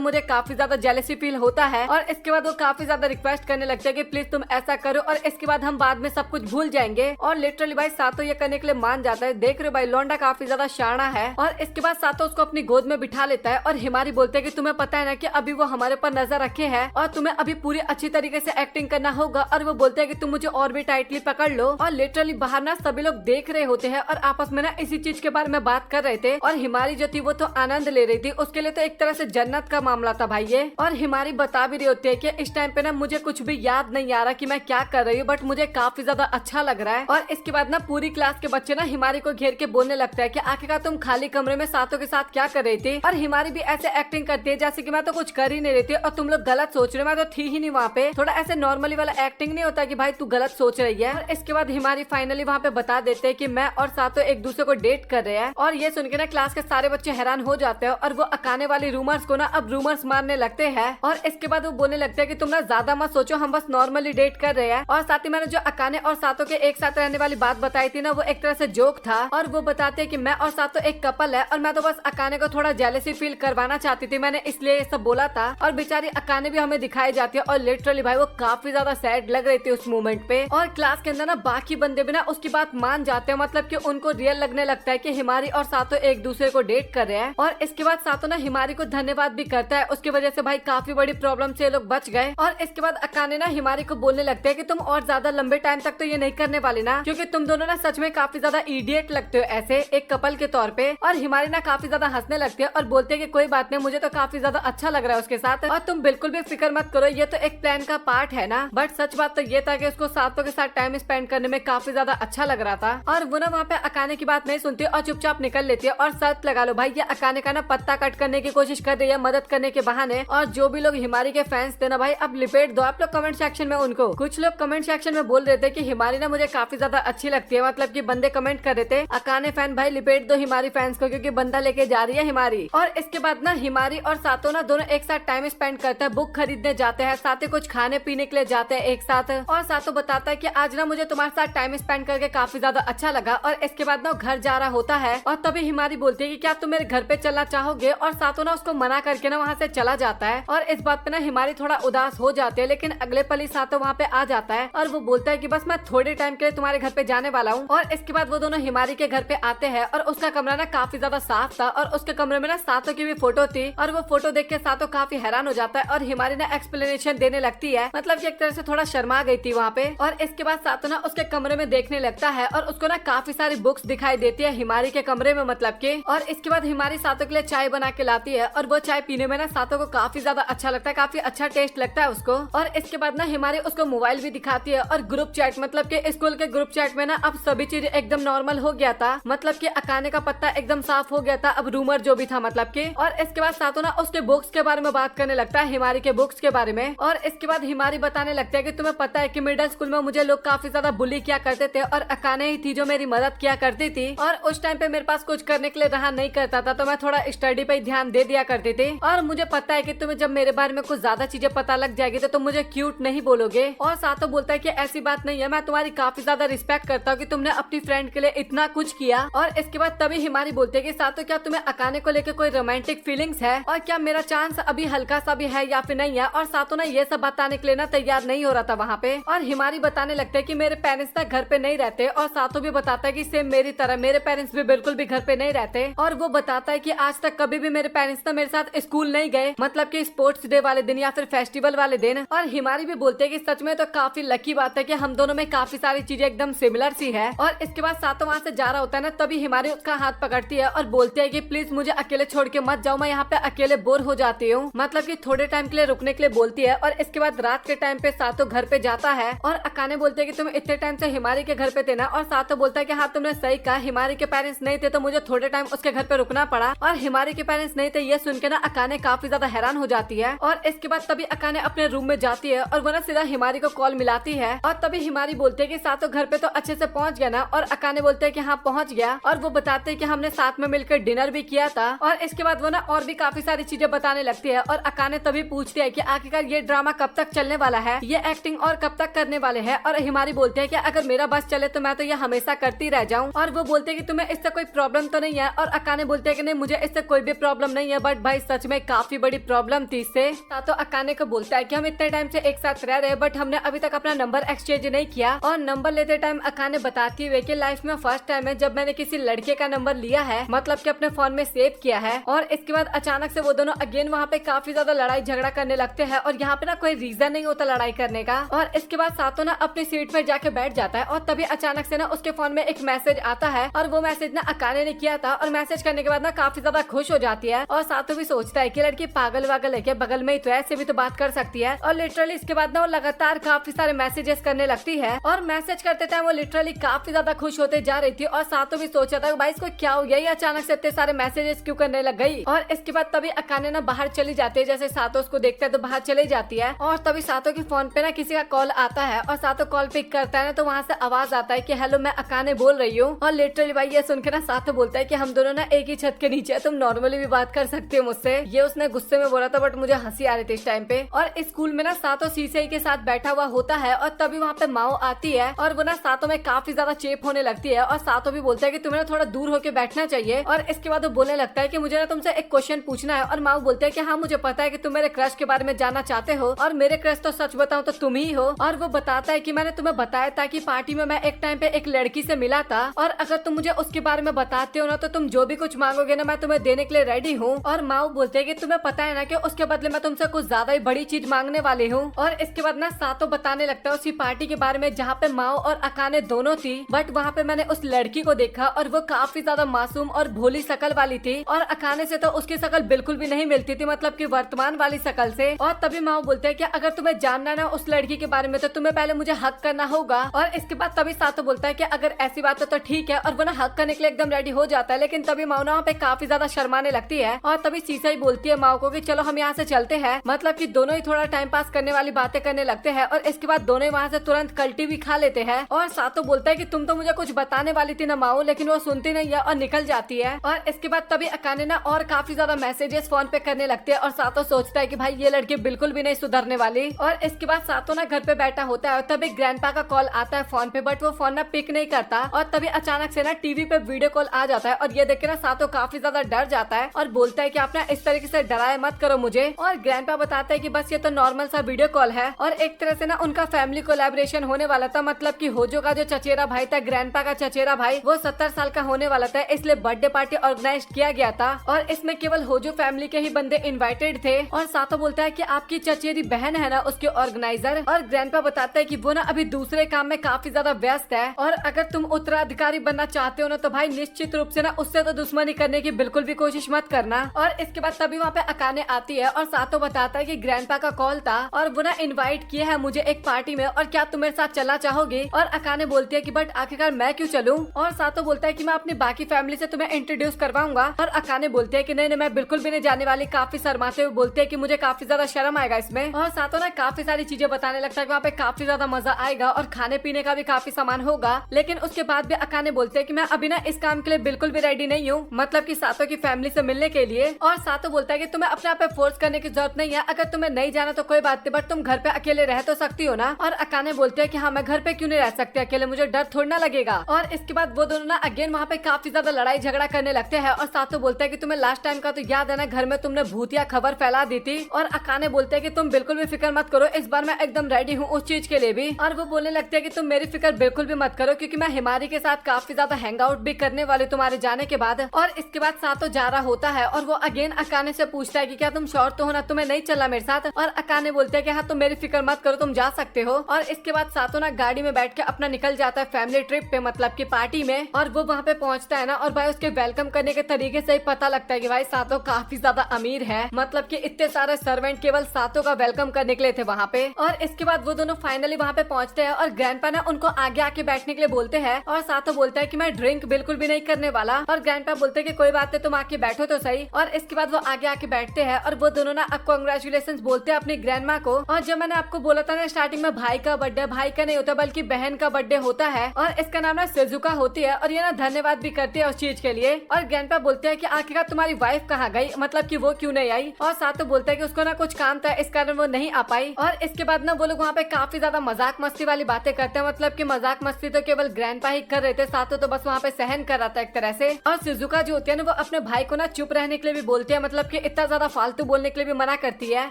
मुझे काफी ज्यादा जेलसी फील होता है। और इसके बाद वो काफी ज्यादा रिक्वेस्ट करने लगते हैं कि प्लीज तुम ऐसा करो और इसके बाद हम बाद में सब कुछ भूल जाएंगे। और लिटरली भाई सातो ये करने के लिए मान जाता है। देख रहे हो भाई लौंडा काफी ज्यादा शाना है। और इसके बाद सातो उसको अपनी गोद में बिठा लेता है और हिमारी बोलते है कि तुम्हें पता है ना कि अभी वो हमारे पर नजर रखे है और तुम्हें अभी पूरी अच्छी तरीके से एक्टिंग करना होगा। और वो बोलते है कि तुम मुझे और भी टाइटली पकड़ लो। और लिटरली बाहर ना सभी लोग देख रहे होते हैं और आपस में ना इसी चीज के बारे में बात कर रहे थे। और हिमारी जो थी वो तो आनंद ले रही थी, उसके लिए तो एक तरह से जन्नत का मामला था भाई ये। और हिमारी बता भी रही होती है कि इस टाइम पे ना मुझे कुछ भी याद नहीं आ रहा कि मैं क्या कर रही हूँ, बट मुझे काफी ज्यादा अच्छा लग रहा है। और इसके बाद ना पूरी क्लास के बच्चे ना हिमारी को घेर के बोलने लगता है कि आखिरकार तुम खाली कमरे में सातों के साथ क्या कर रही थी। और हिमारी भी ऐसे एक्टिंग करती है जैसे कि मैं तो कुछ कर ही नहीं रही थी और तुम लोग गलत सोच रहे हो, मैं तो थी ही नहीं वहाँ पे। थोड़ा ऐसे नॉर्मली वाला एक्टिंग नहीं होता कि भाई तू गलत सोच रही है। और इसके बाद हिमारी फाइनली वहाँ पे बता देते हैं कि मैं और सातों एक दूसरे को डेट कर रहे हैं। और ये सुन के ना क्लास के सारे बच्चे हैरान हो जाते हैं और वो अकाने वाली रूमर्स को ना अब रूमर्स मारने लगते हैं। और इसके बाद वो बोलने लगते हैं कि तुम ना ज्यादा मत सोचो, हम बस नॉर्मली डेट कर रहे हैं। और साथ ही मैंने जो अकाने और सातों के एक साथ रहने वाली बात बताई थी ना, वो एक तरह से जोक था। और वो बताते हैं कि मैं और सातों एक कपल है और मैं तो बस अकाने को थोड़ा जेलसी फील करवाना चाहती थी, मैंने इसलिए ये सब बोला था। और बेचारी अकाने भी हमें दिखाई जाती है और लिटरली भाई वो काफी ज्यादा सैड लग रही थी उस मोमेंट पे। और क्लास के अंदर ना बाकी बंदे भी ना उसकी बात मान जाते हैं, मतलब कि उनको रियल लगने लगता है कि हिमारी और सातों एक दूसरे को डेट कर रहे हैं। और इसके बाद सातों ना हिमारी को धन्यवाद भी करता है, उसकी वजह से भाई काफी बड़ी प्रॉब्लम से लोग बच गए। और इसके बाद अकाने ना हिमारी को बोलने लगते हैं कि तुम और ज्यादा लंबे टाइम तक तो ये नहीं करने वाली ना, क्योंकि तुम दोनों ना सच में काफी ज्यादा इडियट लगते हो ऐसे एक कपल के तौर पे। और हिमारी ना काफी ज्यादा हंसने लगती है और बोलते है कि कोई बात नहीं, मुझे तो काफी ज्यादा अच्छा लग रहा है उसके साथ और तुम बिल्कुल भी फिक्र मत करो, ये तो एक प्लान का पार्ट है ना। बट सच बात तो ये था कि उसको सातों के साथ टाइम स्पेंड करने में काफी ज्यादा अच्छा लग रहा था। और वो ना वहाँ पे अकाने की बात नहीं सुनती और चुपचाप निकल लेती है। और शर्त लगा लो भाई ये अकाने का ना पत्ता कट करने की कोशिश कर रही है मदद करने के बहाने। और जो भी लोग हिमारी के फैंस थे ना भाई अब लिपेट दो आप लोग कमेंट सेक्शन में उनको। कुछ लोग कमेंट सेक्शन में बोल रहे थे कि हिमारी ना मुझे काफी ज्यादा अच्छी लगती है, मतलब कि बंदे कमेंट कर रहे थे अकाने फैन भाई लिपेट दो हिमारी फैंस को, क्योंकि बंदा लेके जा रही है हिमारी। और इसके बाद ना हिमारी और सातों ना दोनों एक साथ टाइम स्पेंड करते हैं, बुक खरीदने जाते हैं, साथ ही कुछ खाने पीने के लिए जाते हैं एक साथ। और सातों बताता है कि आज ना मुझे तुम्हारे साथ टाइम स्पेंड करके काफी ज्यादा अच्छा लगा। और इसके बाद ना घर जा रहा होता है और तभी हिमारी बोलती है कि क्या तुम मेरे घर पे चलना चाहोगे। और सातों ना उसको मना करके ना वहाँ से चला जाता है। और इस बात पे ना हिमारी थोड़ा उदास हो जाती है, लेकिन अगले पल ही सातों वहाँ पे आ जाता है और वो बोलता है कि बस मैं थोड़े टाइम के लिए तुम्हारे घर पे जाने वाला हूँ। और इसके बाद वो दोनों हिमारी के घर पे आते हैं और उसका कमरा ना काफी ज्यादा साफ था और उसके कमरे में ना सातों की भी फोटो थी। और वो फोटो देख के सातों काफी हैरान हो जाता है और हिमारी ना एक्सप्लेनेशन देने लगती है, मतलब कि एक तरह से थोड़ा शर्मा गई थी वहाँ पे। और इसके बाद सातों ना उसके कमरे में देखने लगता है और उसको ना काफी सारी बुक्स दिखाई देती है हिमारी के कमरे में, मतलब कि। और इसके बाद हिमारी सातों के लिए चाय बना के लाती है और वो चाय पीने में ना सातों को काफी ज्यादा अच्छा लगता है, काफी अच्छा टेस्ट लगता है उसको। और इसके बाद ना हिमारी उसको मोबाइल भी दिखाती है और ग्रुप चैट, मतलब कि स्कूल के ग्रुप चैट में ना अब सभी चीज एकदम नॉर्मल हो गया था, मतलब कि अकाने का पत्ता एकदम साफ हो गया था, अब रूमर जो भी था मतलब कि। और इसके बाद सातों ना उसके बुक्स के बारे में बात करने लगता है, हिमारी के बुक्स के बारे में। और इसके बाद हिमारी बताने लगता है कि तुम्हें पता है कि मिडिल स्कूल में मुझे लोग काफी ज्यादा बुली किया करते थे और अकाने ही थी जो मेरी मदद किया करती थी। और उस टाइम पे मेरे पास कुछ करने के लिए रहा नहीं करता था, तो मैं थोड़ा स्टडी पे ध्यान दे दिया करती थी। और मुझे पता है कि तुम्हें जब मेरे बारे में कुछ ज्यादा चीजें पता लग जाएगी तो तुम मुझे क्यूट नहीं बोलोगे। और सातों बोलता है कि ऐसी बात नहीं है, मैं तुम्हारी काफी ज्यादा रिस्पेक्ट करता हूँ कि तुमने अपनी फ्रेंड के लिए इतना कुछ किया। और इसके बाद तभी हिमारी बोलते है कि सातों क्या तुम्हें अकाने को लेकर कोई रोमांटिक फीलिंग्स है और क्या मेरा चांस अभी हल्का सा भी है या फिर नहीं है। और सातों ना ये सब बताने के लिए ना तैयार नहीं हो रहा था वहाँ पे। और हिमारी बताने लगते है कि मेरे पेरेंट्स ना घर पे नहीं रहते। और सातों भी बताता है कि सेम मेरी तरह मेरे पेरेंट्स भी बिल्कुल भी घर पे नहीं रहते। और वो बताता है कि आज तक कभी भी मेरे पेरेंट्स ना मेरे साथ स्कूल नहीं गए, मतलब कि स्पोर्ट्स डे वाले दिन या फिर फेस्टिवल वाले दिन। और हिमारी भी बोलते है कि सच में तो काफी लकी बात है कि हम दोनों में काफी सारी चीजें एकदम सिमिलर सी है। और इसके बाद सातों वहाँ से जा रहा होता है ना, तभी हिमारी उसका हाथ पकड़ती है और बोलती है कि प्लीज मुझे अकेले छोड़ के मत जाओ, मैं यहाँ पे अकेले बोर हो जाती हूँ, मतलब कि थोड़े टाइम के लिए रुकने के लिए बोलती है। और इसके बाद रात के टाइम पे सातों घर पे जाता है और अकाने बोलते है कि तुम इतने टाइम से हिमारी के घर पे थे ना। और सातों बोलता है कि हाँ तुमने सही कहा, हिमारी के पेरेंट्स नहीं थे तो मुझे थोड़े टाइम उसके घर पे रुकना पड़ा। और हिमारी के पेरेंट्स नहीं थे ये सुन के ना अकाने काफी ज्यादा हैरान हो जाती है। और इसके बाद तभी अकाने अपने रूम में जाती है और वो ना सीधा हिमारी को कॉल मिलाती है। और तभी हिमारी बोलती है कि सातों घर पे तो अच्छे से पहुँच गया ना, और अकाने बोलते है कि हाँ पहुँच गया, और वो बताते है कि हमने साथ में मिलकर डिनर भी किया था। और इसके बाद वो ना और भी काफी सारी चीजें बताने लगती है, और अकाने तभी पूछती है कि आखिरकार ये ड्रामा कब तक चलने वाला है, ये एक्टिंग और कब तक करने वाले हैं। और हिमारी बोलते है कि अगर मेरा बस चले तो मैं तो ये हमेशा करती रह जाऊं। और वो बोलते है कि तुम्हें इससे कोई प्रॉब्लम तो नहीं है, और अकाने बोलते है कि नहीं मुझे इससे कोई भी प्रॉब्लम नहीं है, बट भाई सच में काफी बड़ी प्रॉब्लम थी इससे। तो अकाने को बोलता है कि हम इतने टाइम से एक साथ रह रहे हैं, बट हमने अभी तक अपना नंबर एक्सचेंज नहीं किया। और नंबर लेते टाइम अकाने बताती हुई कि लाइफ में फर्स्ट टाइम है जब मैंने किसी लड़के का नंबर लिया है, मतलब कि अपने फोन में सेव किया है। और इसके बाद अचानक से वो दोनों अगेन वहाँ पे काफी ज्यादा लड़ाई झगड़ा करने लगते हैं, और यहाँ पे ना कोई रीजन नहीं होता लड़ाई करने का। और इसके बाद सातो ना अपनी सीट पर जाके बैठ जाता है, और तभी अचानक से ना उसके फोन में एक मैसेज आता है, और वो मैसेज ना अकाने ने किया था। और मैसेज करने के बाद ना काफी ज्यादा खुश हो जाती है, और सातो भी सोचता है कि लड़की पागल वागल है क्या, बगल में ही तो है, ऐसे भी तो बात कर सकती है। और लिटरली इसके बाद ना वो लगातार काफी सारे मैसेजेस करने लगती है, और मैसेज करते टाइम वो लिटरली काफी ज्यादा खुश होते जा रही थी। और सातो भी सोचा था भाई इसको क्या हो गया, ये अचानक से इतने सारे मैसेजेस क्यों करने लग गई। और इसके बाद तभी अकाने ना बाहर चली जाती है, जैसे सातो उसको देखता है तो बाहर चली जाती है। और तभी सातो के फोन पे ना किसी का कॉल आता है, और सातो कॉल पिक करता है ना, तो वहाँ से आवाज आता है कि हेलो मैं अकाने बोल रही हूँ। और लिटरली भाई ये सुन के ना सातो बोलता है कि हम दोनों ना एक ही छत के नीचे है, तुम नॉर्मली भी बात कर सकते हो मुझसे। ये उसने गुस्से में बोला था, बट मुझे हंसी आ रही थी इस टाइम पे। और स्कूल में ना सातो सीसे के साथ बैठा हुआ होता है, और तभी वहाँ पे माओ आती है, और वो ना सातो में काफी ज्यादा चेप होने लगती है। और सातो भी बोलता है कि तुम्हें ना थोड़ा दूर होके बैठना चाहिए। और इसके बाद वो बोलने लगता है कि मुझे ना तुमसे एक क्वेश्चन पूछना है। और माओ बोलते है कि हाँ मुझे पता है कि तुम मेरे क्रश के बारे में जानना चाहते हो, और मेरे क्रश तो सच बताऊं तो तुम ही हो। और वो बताता है कि मैंने तुम्हें बताया था कि पार्टी में मैं एक टाइम पे एक लड़की से मिला था, और अगर तुम मुझे उसके बारे में बताते हो ना, तो तुम जो भी कुछ मांगोगे ना मैं तुम्हें देने के लिए रेडी हूँ। और माओ बोलते है कि तुम्हें पता है ना कि उसके बदले मैं तुमसे कुछ ज्यादा ही बड़ी चीज मांगने वाली हूँ। और इसके बाद ना सातो बताने लगता है उसी पार्टी के बारे में जहाँ पे माओ और अकाने दोनों थी, बट वहाँ पे मैंने उस लड़की को देखा, और वो काफी ज्यादा मासूम और भोली शकल वाली थी, और अकाने से तो उसकी शकल बिल्कुल भी नहीं मिलती थी, मतलब कि वर्तमान वाली शकल से। और तभी माओ बोलते हैं कि अगर तुम्हें जानना ना उस लड़की के बारे में, तो तुम्हें पहले मुझे हक करना होगा। और इसके बाद तभी सातो बोलता है कि अगर ऐसी बात है तो ठीक है, और वो ना हक करने के लिए एकदम रेडी हो जाता है। लेकिन तभी माओ ना वहाँ पे काफी ज्यादा शर्माने लगती है, और तभी सीसा ही बोलती है माओ को कि चलो हम यहाँ से चलते हैं, मतलब कि दोनों ही थोड़ा टाइम पास करने वाली बातें करने लगते हैं। और इसके बाद दोनों वहाँ से तुरंत कल्टी भी खा लेते हैं। और सातो बोलता है कि तुम तो मुझे कुछ बताने वाली थी ना माओ, लेकिन वो सुनती नहीं है और निकल जाती है। और इसके बाद तभी अकाने ना और काफी ज्यादा मैसेजेस फोन पे करने लगते हैं, और सातो सोचता है कि भाई ये लड़की बिल्कुल भी नहीं सुधरने वाली। और इसके बाद सातो ना घर पे बैठा होता है, और तभी ग्रैंडपा का कॉल आता है फोन पे, बट वो फोन ना पिक नहीं करता। और तभी अचानक से ना टीवी पे वीडियो कॉल आ जाता है, और ये देख के ना सातो काफी ज्यादा डर जाता है, और बोलता है कि आप ना इस तरीके से डराए मत करो मुझे। और ग्रैंडपा बताता है कि बस ये तो नॉर्मल सा वीडियो कॉल है, और एक तरह से ना उनका फैमिली कोलैबोरेशन होने वाला था, मतलब कि होजो का जो चचेरा भाई था, ग्रैंडपा का चचेरा भाई, वो 70 साल का होने वाला था, इसलिए बर्थडे पार्टी ऑर्गेनाइज किया गया था। और इसमें केवल होजो फैमिली के ही बंदे इनवाइटेड थे। और सातो बोलता है कि आपकी चचेरी बहन है ना उसके ऑर्गेनाइजर। और ग्रैंडपा बताता है कि वो ना अभी दूसरे काम में काफी ज्यादा व्यस्त है, और अगर तुम उत्तराधिकारी बनना चाहते हो ना, तो भाई निश्चित रूप से ना उससे तो दुश्मनी करने की बिल्कुल भी कोशिश मत करना। और इसके बाद तभी वहाँ पे अकाने आती है, और सातो बताता है कि ग्रैंडपा का कॉल था, और वो ना इनवाइट किया है मुझे एक पार्टी में, और क्या तुम मेरे साथ चलना चाहोगे। और अकाने बोलती है कि बट आखिरकार मैं क्यों चलूं। और सातो बोलता है कि मैं अपनी बाकी फैमिली से तुम्हें इंट्रोड्यूस करवाऊंगा। और अकाने बोलते हैं कि नहीं मैं बिल्कुल भी नहीं जाने वाली, काफी शर्माते हुए बोलते हैं कि मुझे काफी ज्यादा शर्म आएगा इसमें। और सातो ना काफी सारी चीजें बताने लगता है कि वहाँ पे काफी ज्यादा मजा आएगा, और खाने पीने का भी काफी सामान होगा। लेकिन उसके बाद भी अकाने बोलते हैं कि मैं अभी ना इस काम के लिए बिल्कुल भी रेडी नहीं हूँ, मतलब कि सातो की फैमिली से मिलने के लिए। और सातो बोलता है कि तुम्हें अपने आप पे फोर्स करने की जरूरत नहीं है, अगर तुम्हें नहीं जाना तो कोई बात नहीं, बट तुम घर पे अकेले रह तो सकती हो ना। और अकाने बोलते हैं कि हाँ मैं घर पे क्यों नहीं रह सकती अकेले, मुझे डर थोड़ी ना लगेगा। और इसके बाद वो दोनों ना अगेन वहाँ पे काफी ज्यादा लड़ाई झगड़ा करने लगते हैं। और सातो बोलता है कि तुम्हें लास्ट टाइम का तो याद है ना, घर में तुमने भूतिया खबर फैला दी थी। और अकाने बोलते हैं कि तुम बिल्कुल भी फिक्र मत करो, इस बार मैं एकदम रेडी हूँ उस चीज के लिए भी। और वो बोलने लगते हैं कि तुम मेरी फिक्र बिल्कुल भी मत करो, क्योंकि मैं हिमारी के साथ काफी ज्यादा हैंग आउट भी करने वाली तुम्हारे जाने के बाद। और इसके बाद सातो जा रहा होता है, और वो अगेन अकाने से पूछता है कि क्या तुम श्योर तो हो ना, तुम्हें नहीं चलना मेरे साथ। और अकाने बोलते हैं कि हाँ तुम मेरी फिक्र मत करो, तुम जा सकते हो। और इसके बाद सातो ना गाड़ी में बैठ के अपना निकल जाता है फैमिली ट्रिप पे, मतलब की पार्टी में। और वो वहाँ पे पहुँचता है ना, और भाई उसके वेलकम करने के तरीके से ही पता लगता है कि भाई सातो काफी ज्यादा अमीर है, मतलब कि इतने सारे सर्वेंट केवल सातो का वेलकम करने के लिए थे वहाँ पे। और इसके बाद वो दोनों फाइनली वहाँ पे पहुँचते हैं, और ग्रैंडपा ना उनको आगे आके बैठने के लिए बोलते हैं। और सातो बोलता है कि मैं ड्रिंक बिल्कुल भी नहीं करने वाला। और ग्रैंडपा बोलते हैं कि कोई बात नहीं, तुम आके बैठो तो सही। और इसके बाद वो आगे आके बैठते हैं, और वो दोनों ना कांग्रेचुलेशंस बोलते हैं अपनी ग्रैंडमा को। और जब मैंने आपको बोला था ना स्टार्टिंग में भाई का बर्थडे, भाई का नहीं होता बल्कि बहन का बर्थडे होता होता है और इसका नाम ना सिजुका होती है और ये ना धन्यवाद भी करती है उस चीज के लिए। और ग्रैंडपा बोलते हैं कि आखिरकार तुम्हारी वाइफ कहाँ गई, मतलब कि वो क्यों नहीं आई। और सातो बोलता है कि उसको ना कुछ काम था इस कारण वो नहीं आ पाई। और इसके बाद ना वो लोग वहाँ पे काफी ज्यादा मजाक मस्ती वाली बातें करते हैं, मतलब कि मजाक मस्ती तो केवल ग्रैंडपा ही कर रहे थे, सातो तो बस वहाँ पे सहन कर रहा था एक तरह से। और सिजुका जो होती है ना वो अपने भाई को ना चुप रहने के लिए भी बोलती है, मतलब कि इतना ज्यादा फालतू बोलने के लिए भी मना करती है।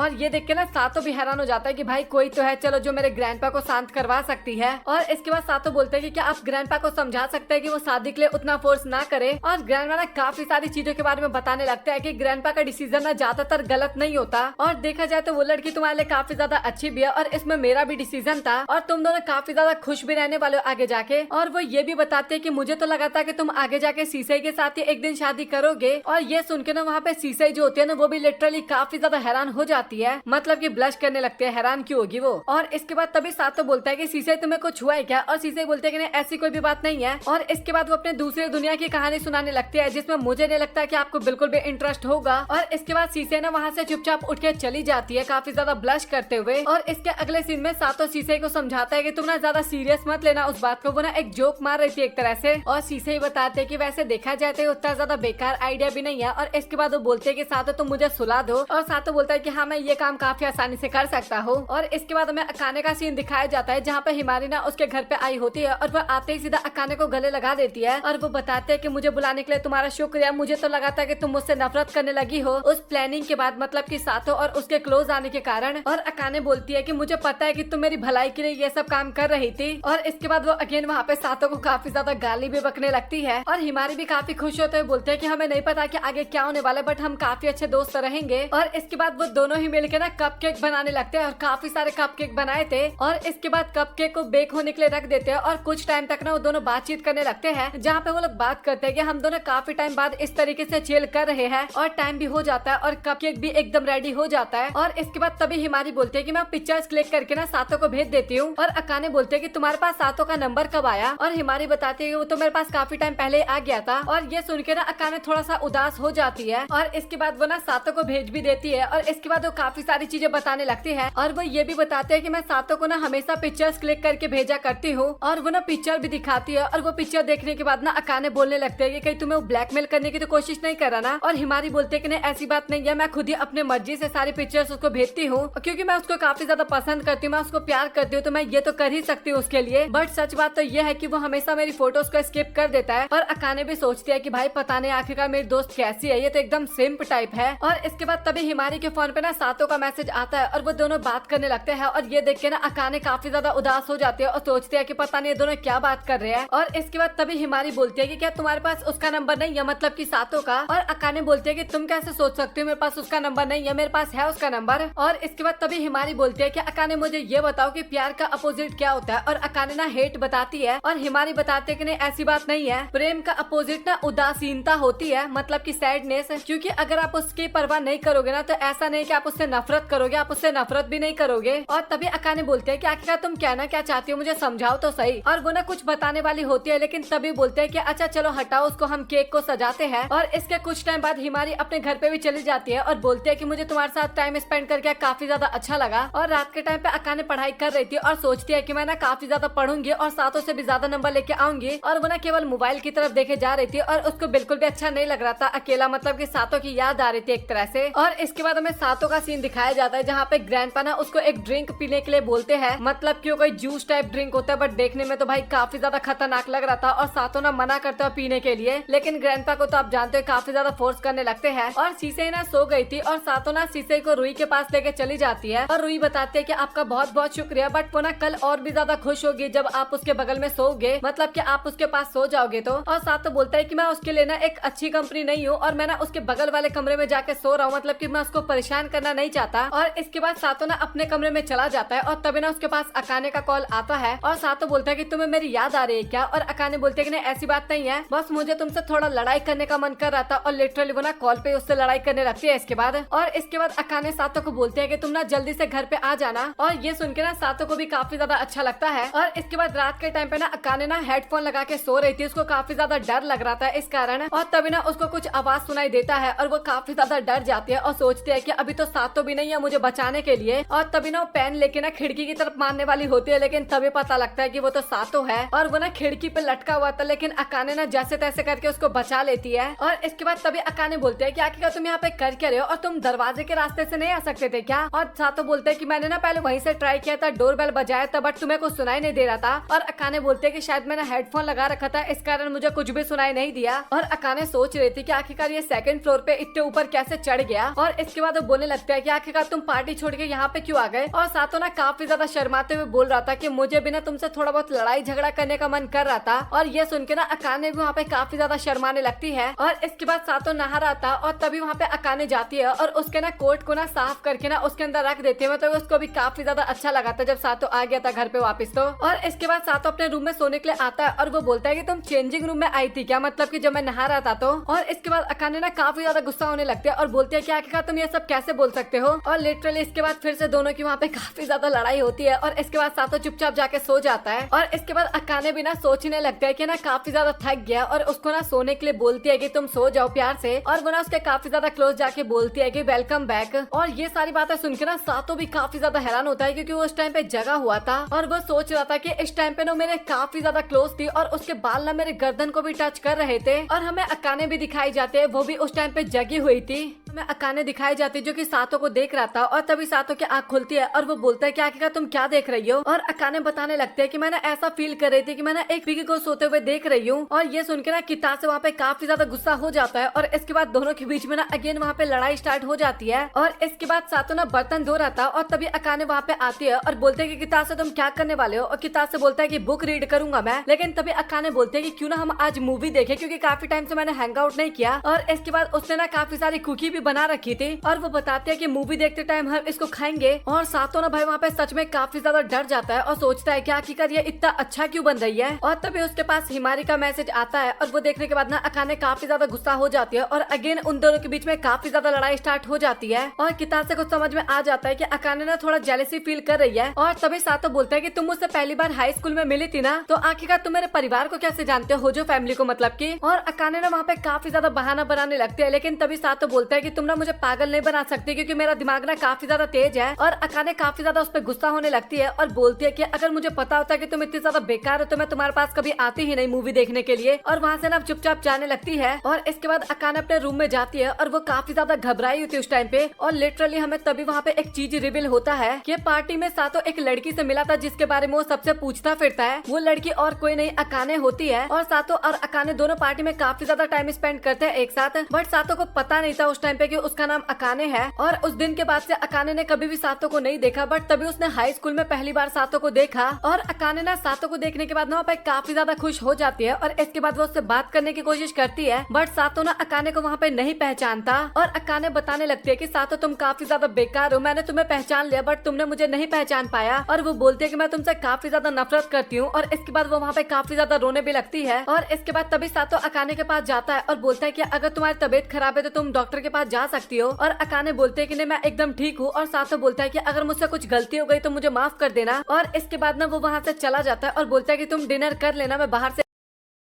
और ये देख के ना सातो भी हैरान हो जाता है कि भाई कोई तो है चलो जो मेरे ग्रैंडपा को शांत करवा सकती है। और इसके बाद सातो बोलते हैं कि क्या आप ग्रैंडपा को समझा सकते हैं कि वो शादी के लिए उतना फोर्स ना करे। और ग्रैंडपा ना काफी सारी चीजों के बारे में बताने लगता है कि ग्रैंडपा का डिसीजन ना ज्यादातर गलत नहीं होता और देखा जाए तो वो लड़की तुम्हारे लिए काफी ज्यादा अच्छी भी है और इसमें मेरा भी डिसीजन था और तुम दोनों काफी ज्यादा खुश भी रहने वाले हो आगे जाके। और वो ये भी बताते हैं कि मुझे तो लगा था कि तुम आगे जाके सीसई के साथ ही एक दिन शादी करोगे। और ये सुन के ना वहाँ पे सीसई जो होती है ना वो भी लिटरली काफी ज्यादा हैरान हो जाती है, मतलब कि ब्लश करने लगते हैं, हैरान क्यों होगी वो। और इसके बाद तभी सातो बोलता है कि सीसई तुम्हें कुछ हुआ है क्या। और सीसई बोलते हैं कि नहीं ऐसी कोई भी बात नहीं है। और इसके बाद वो अपने दूसरे दुनिया की कहानी सुनाने लगते हैं जिसमें मुझे नहीं लगता कि आपको बिल्कुल भी इंटरेस्ट होगा। और इसके बाद सीसई ना वहाँ से चुपचाप उठ के चली जाती है काफी ज्यादा ब्लश करते हुए। और इसके अगले सीन में सातो सीसई को समझाता है कि तुम ना ज्यादा सीरियस मत लेना उस बात को, वो ना एक जोक मार रही थी एक तरह से। और सीसई बताते हैं कि वैसे देखा जाए तो उतना ज्यादा बेकार आइडिया भी नहीं है। और इसके बाद वो बोलते हैं कि सातो तुम मुझे सुला दो। और सातो बोलता है कि हाँ मैं ये काम काफी आसानी से कर सकता हूँ। और इसके बाद हमें अकाने का सीन दिखाया जाता है जहाँ पे हिमारी ना उसके घर पे आई होती है और वो आते ही सीधा अकाने को गले लगा देती है। और वो बताते हैं कि मुझे बुलाने के लिए तुम्हारा शुक्रिया, मुझे तो लगा था कि तुम मुझसे नफरत करने लगी हो उस प्लानिंग के बाद, मतलब कि सातो और उसके क्लोज आने के कारण। और अकाने बोलती है कि मुझे पता है कि तुम मेरी भलाई के लिए ये सब काम कर रही थी। और इसके बाद वो अगेन वहाँ पे सातो को काफी ज्यादा गाली भी बकने लगती है। और हिमारी भी काफी खुश होते हुए बोलते हैं कि हमें नहीं पता कि आगे क्या होने वाला है बट हम काफी अच्छे दोस्त रहेंगे। और इसके बाद वो दोनों ही मिलकर ना कपकेक बनाने लगते हैं और काफी सारे कपकेक बनाए थे। और इसके बाद कपकेक को बेक होने के लिए रख देते हैं और कुछ टाइम तक ना वो दोनों बातचीत करने लगते हैं जहाँ पे वो लोग बात करते हैं कि हम दोनों काफी टाइम बाद इस तरीके से चिल कर रहे हैं। और टाइम भी हो जाता है और कपकेक भी एकदम रेडी हो जाता है। और इसके बाद तभी हिमारी बोलते हैं कि मैं पिक्चर्स क्लिक करके ना सातो को भेज देती हूँ। और अकाने बोलते हैं कि तुम्हारे पास सातो का नंबर कब आया। और हिमारी बताती है कि वो तो मेरे पास काफी टाइम पहले आ गया था। और ये सुन के ना अकाने थोड़ा सा उदास हो जाती है। और इसके बाद वो ना सातो को भेज भी देती है। और इसके बाद वो काफी सारी चीजें बताने लगती है। और वो ये भी बताते हैं कि मैं सातो को ना हमेशा पिक्चर्स क्लिक करके भेजा करती हूँ। और वो ना पिक्चर भी दिखाती है। और वो पिक्चर देखने के बाद ना अकाने बोलने लगते हैं कि कहीं तुम्हें ब्लैकमेल करने की तो कोशिश नहीं कर रहा ना। और हिमारी बोलते हैं कि नहीं ऐसी बात नहीं है, मैं खुद ही अपने मर्जी से सारी पिक्चर्स उसको भेजती हूँ क्योंकि मैं उसको काफी ज्यादा पसंद करती हूँ, मैं उसको प्यार करती हूँ, तो मैं ये तो कर ही सकती हूँ उसके लिए। बट सच बात तो ये है कि वो हमेशा मेरी फोटोज को स्किप कर देता है। और अकाने भी सोचती है कि भाई पता नहीं आखिरकार मेरी दोस्त कैसी है, ये तो एकदम सिंप टाइप है। और इसके बाद तभी हिमारी के फोन पे ना सातो का मैसेज आता है और वो दोनों बात करने लगते हैं। और ये देख के ना अकाने काफी ज्यादा उदास हो जाती है और सोचती है कि पता नहीं ये दोनों क्या बात कर रहे हैं। और इसके बाद तभी हिमारी बोलती है कि क्या तुम्हारे पास उसका नंबर नहीं है, मतलब कि सातो का। और अकाने बोलती है कि तुम कैसे सोच सकते हो मेरे पास उसका नंबर नहीं है, मेरे पास है उसका नंबर। और इसके बाद तभी हिमारी बोलती है कि अकाने मुझे ये बताओ कि प्यार का अपोजिट क्या होता है। और अकाने ना हेट बताती है और हिमारी बताते हैं कि नहीं ऐसी बात नहीं है, प्रेम का अपोजिट ना उदासीनता होती है, मतलब कि सैडनेस। क्योंकि अगर आप उसकी परवाह नहीं करोगे ना तो ऐसा नहीं कि आप उससे नफरत करोगे, आप उससे नफरत भी नहीं करोगे। और तभी अकाने बोलते हैं कि आखिरकार तुम कहना क्या चाहती हो, मुझे समझाओ तो सही। और वो ना कुछ बताने वाली होती है लेकिन तभी बोलते हैं कि अच्छा चलो हटाओ उसको, हम केक को सजाते हैं। और इसके कुछ टाइम बाद हिमारी अपने घर पे भी चली जाती है और बोलते हैं कि मुझे तुम्हारे साथ टाइम स्पेंड करके काफी ज्यादा अच्छा लगा। और रात के टाइम पे अकाने पढ़ाई कर रही थी और सोचती है कि मैं ना काफी ज्यादा पढ़ूंगी और सातों से भी ज्यादा नंबर लेके आऊंगी। और वो ना केवल मोबाइल की तरफ देखे जा रही थी और उसको बिल्कुल भी अच्छा नहीं लग रहा था अकेला, मतलब कि सातों की याद आ रही थी एक तरह से। और इसके बाद हमें सातों का सीन दिखाया जाता है जहाँ पे ग्रैंडपा ना उसको एक ड्रिंक पीने के लिए बोलते हैं, मतलब कि कोई जूस टाइप ड्रिंक होता है बट देखने में तो भाई काफी ज्यादा खतरनाक लग रहा था। और सातों ना मना करते हो पीने के लिए, लेकिन ग्रैंडपा को तो आप जानते हो काफी ज्यादा फोर्स करने लगते हैं। और सीसे ना सो गई थी और सातों ना सीसे को रुई के पास लेके चली जाती है। और रुई बताती है कि आपका बहुत बहुत शुक्रिया, बट वो ना कल और भी ज्यादा खुश होगी जब आप उसके बगल में सोओगे, मतलब कि आप उसके पास सो जाओगे तो। और सातों बोलता है कि मैं उसके लिए ना एक अच्छी कंपनी नहीं हूँ और मैं ना उसके बगल वाले कमरे में जाके सो रहा हूँ, मतलब कि मैं उसको परेशान करना नहीं चाहता। और इसके बाद सातों ना अपने कमरे में चला जाता है और तभी ना उसके पास अकाने का कॉल आता है। और सातों बोलता है कि तुम्हें मेरी याद आ रही है क्या। और अकाने बोलते है कि नहीं ऐसी बात नहीं है, बस मुझे तुमसे थोड़ा लड़ाई करने का मन कर रहा था। और लिटरली वो ना कॉल पे उससे लड़ाई करने लगती है इसके बाद। और इसके बाद अकाने सातों को बोलते हैं कि तुम ना जल्दी से घर पे आ जाना। और ये सुन के ना सातों को भी काफी ज्यादा अच्छा लगता है। और इसके बाद रात के टाइम पे ना अकाने ना हेडफोन लगा के सो रही थी, उसको काफी ज्यादा डर लग रहा था इस कारण। और तभी ना उसको कुछ आवाज सुनाई देता है और वो काफी ज्यादा डर जाती है और सोचती है कि अभी तो सातों भी नहीं है मुझे बचाने के लिए। और तभी ना वो पेन लेके ना खिड़की की तरफ मारने वाली होती है, लेकिन तभी पता लगता है कि वो वो तो सातो है और वो ना खिड़की पे लटका हुआ था, लेकिन अकाने ना जैसे तैसे करके उसको बचा लेती है। और इसके बाद तभी अकाने बोलते हैं कि आखिरकार तुम यहाँ पे कर क्या रहे हो और तुम दरवाजे के रास्ते से नहीं आ सकते थे क्या? और सातो बोलते हैं कि मैंने ना पहले वहीं से ट्राई किया था, डोरबेल बजाया था, बट तुम्हें कुछ सुनाई नहीं दे रहा था। और अकाने बोलते हैं कि शायद मैंने हेडफोन लगा रखा था, इस कारण मुझे कुछ भी सुनाई नहीं दिया। और अकाने सोच रही थी कि आखिरकार ये सेकंड फ्लोर पे इतने ऊपर कैसे चढ़ गया। और इसके बाद वो बोलने लगता है कि आखिरकार तुम पार्टी छोड़ के यहाँ पे क्यों आ गए? और सातो ना काफी ज्यादा शर्माते हुए बोल रहा था कि मुझे भी ना तुमसे थोड़ा बहुत लड़ाई झगड़ा करने का मन कर रहा था। और ये सुन के ना अकाने भी वहाँ पे काफी ज्यादा शर्माने लगती है। और इसके बाद सातो नहा रहा था और तभी वहाँ पे अकाने जाती है और उसके ना कोट को ना साफ करके ना उसके अंदर रख देती है। मतलब उसको भी काफी ज्यादा अच्छा लगा था जब सातो आ गया था घर पे वापस तो। और इसके बाद सातो अपने रूम में सोने के लिए आता है और वो बोलता है कि तुम चेंजिंग रूम में आई थी क्या? मतलब कि जब मैं नहा रहा था तो। और इसके बाद अकाने ना काफी ज्यादा गुस्सा होने लगते हैं और बोलते हैं कि आखिरकार तुम ये सब कैसे बोल सकते हो? और लिटरली इसके बाद फिर से दोनों की वहाँ पे काफी ज्यादा लड़ाई होती है। और इसके बाद सातो चुपचाप जाके सो जाता है। और इसके बाद अकाने भी ना सोचने लगता है कि ना काफी ज्यादा थक गया और उसको ना सोने के लिए बोलती है कि तुम सो जाओ प्यार से। और वो ना उसके काफी ज्यादा क्लोज जाके बोलती है कि वेलकम बैक। और ये सारी बातें सुन के ना सातो भी काफी ज्यादा हैरान होता है क्योंकि वो उस टाइम पे जगा हुआ था और वो सोच रहा था कि इस टाइम पे ना मेरे काफी ज्यादा क्लोज थी और उसके बाल ना मेरे गर्दन को भी टच कर रहे थे। और हमें अकाने भी दिखाई जाते हैं, वो भी उस टाइम पे जगी हुई थी। हमें अकाने दिखाई जाती जो कि सातो को देख रहा था। और तभी सातो की आंख खुलती है और वो बोलता है कि आखिरकार तुम क्या देख रही हो? और अकाने बताने लगते हैं कि मैंने ऐसा फील कर रही थी कि मैंने एक पिगी को सोते हुए देख रही हूँ। और ये सुन के ना किता से वहाँ पे काफी ज्यादा गुस्सा हो जाता है। और इसके बाद दोनों के बीच में ना अगेन वहाँ पे लड़ाई स्टार्ट हो जाती है। और इसके बाद सातो ना बर्तन धो रहा था और तभी अकाने वहाँ पे आती है और बोलते हैं कि किता से तुम क्या करने वाले हो? और किता से बोलता है कि बुक रीड करूंगा मैं। लेकिन तभी अकाने बोलते हैं कि क्यों ना हम आज मूवी देखें, क्योंकि काफी टाइम से मैंने हैंग आउट नहीं किया। और इसके बाद उसने ना काफी सारी कुकी भी बना रखी थी और वो बताते हैं कि मूवी देखते टाइम हम इसको खाएंगे। और सातो ना भाई वहाँ पे सच में काफी ज्यादा डर जाता है और सोचता है कि आखिरकार ये इतना अच्छा क्यों बन रही है। और तभी उसके पास हिमारी का मैसेज आता है और वो देखने के बाद ना अकाने काफी ज्यादा गुस्सा हो जाती है और अगेन उन दोनों के बीच में काफी ज्यादा लड़ाई स्टार्ट हो जाती है। और किताब से कुछ समझ में आ जाता है कि अकाने ना थोड़ा जेलसी फील कर रही है। और तभी सातो बोलता है कि तुम मुझसे पहली बार हाई स्कूल में मिली थी ना, तो आखिरकार तुम मेरे परिवार को कैसे जानते हो, जो फैमिली को मतलब की। और अकाने ना वहाँ पे काफी ज्यादा बहाना बनाने लगते हैं। लेकिन तभी सातो बोलता है कि तुम ना मुझे पागल नहीं बना सकती क्योंकि मेरा दिमाग ना काफी ज्यादा तेज है। और अकाने काफी ज्यादा उस पर गुस्सा होने लगती है और बोलती है कि अगर मुझे पता होता कि तुम इतनी ज्यादा बेकार हो तो मैं तुम्हारे पास कभी आती ही नहीं मूवी देखने के लिए। और वहाँ से ना चुपचाप जाने लगती है। और इसके बाद अकाने अपने रूम में जाती है और वो काफी ज्यादा घबराई होती है उस टाइम पे। और लिटरली हमें तभी वहाँ पे एक चीज रिवील होता है कि पार्टी में सातो एक लड़की से मिला था जिसके बारे में वो सबसे पूछता फिरता है। वो लड़की और कोई नहीं अकाने होती है। और सातो और अकाने दोनों पार्टी में काफी ज्यादा टाइम स्पेंड करते हैं एक साथ। बट सातो को पता नहीं था उस टाइम पे कि उसका नाम अकाने है। और उस दिन के बाद से अकाने ने कभी भी सातो को नहीं देखा। बट तभी उसने हाई स्कूल में पहली बार सातो को देखा। और अकाने ना सातो को देखने के बाद ना वहाँ पे काफी ज्यादा खुश हो जाती है। और इसके बाद वो उससे बात करने की कोशिश करती है। बट सातो ना अकाने को वहाँ पे नहीं पहचानता। और अकाने बताने लगती है कि सातो तुम काफी ज्यादा बेकार हो, मैंने तुम्हें पहचान लिया बट तुमने मुझे नहीं पहचान पाया। और वो बोलती है कि मैं तुमसे काफी ज्यादा नफरत करती हूँ। और इसके बाद वो वहाँ पे काफी ज्यादा रोने भी लगती है। और इसके बाद तभी सातो अकाने के पास जाता है और बोलता है कि अगर तुम्हारी तबीयत खराब है तो तुम डॉक्टर के पास जा सकती हो। और अकाने बोलते हैं कि नहीं मैं एकदम ठीक हूँ। और सातो बोलता है कि अगर मुझसे कुछ गलती हो गई तो मुझे माफ कर देना। और इसके बाद ना वो वहाँ से चला जाता है और बोलता है कि तुम डिनर कर लेना, मैं बाहर से।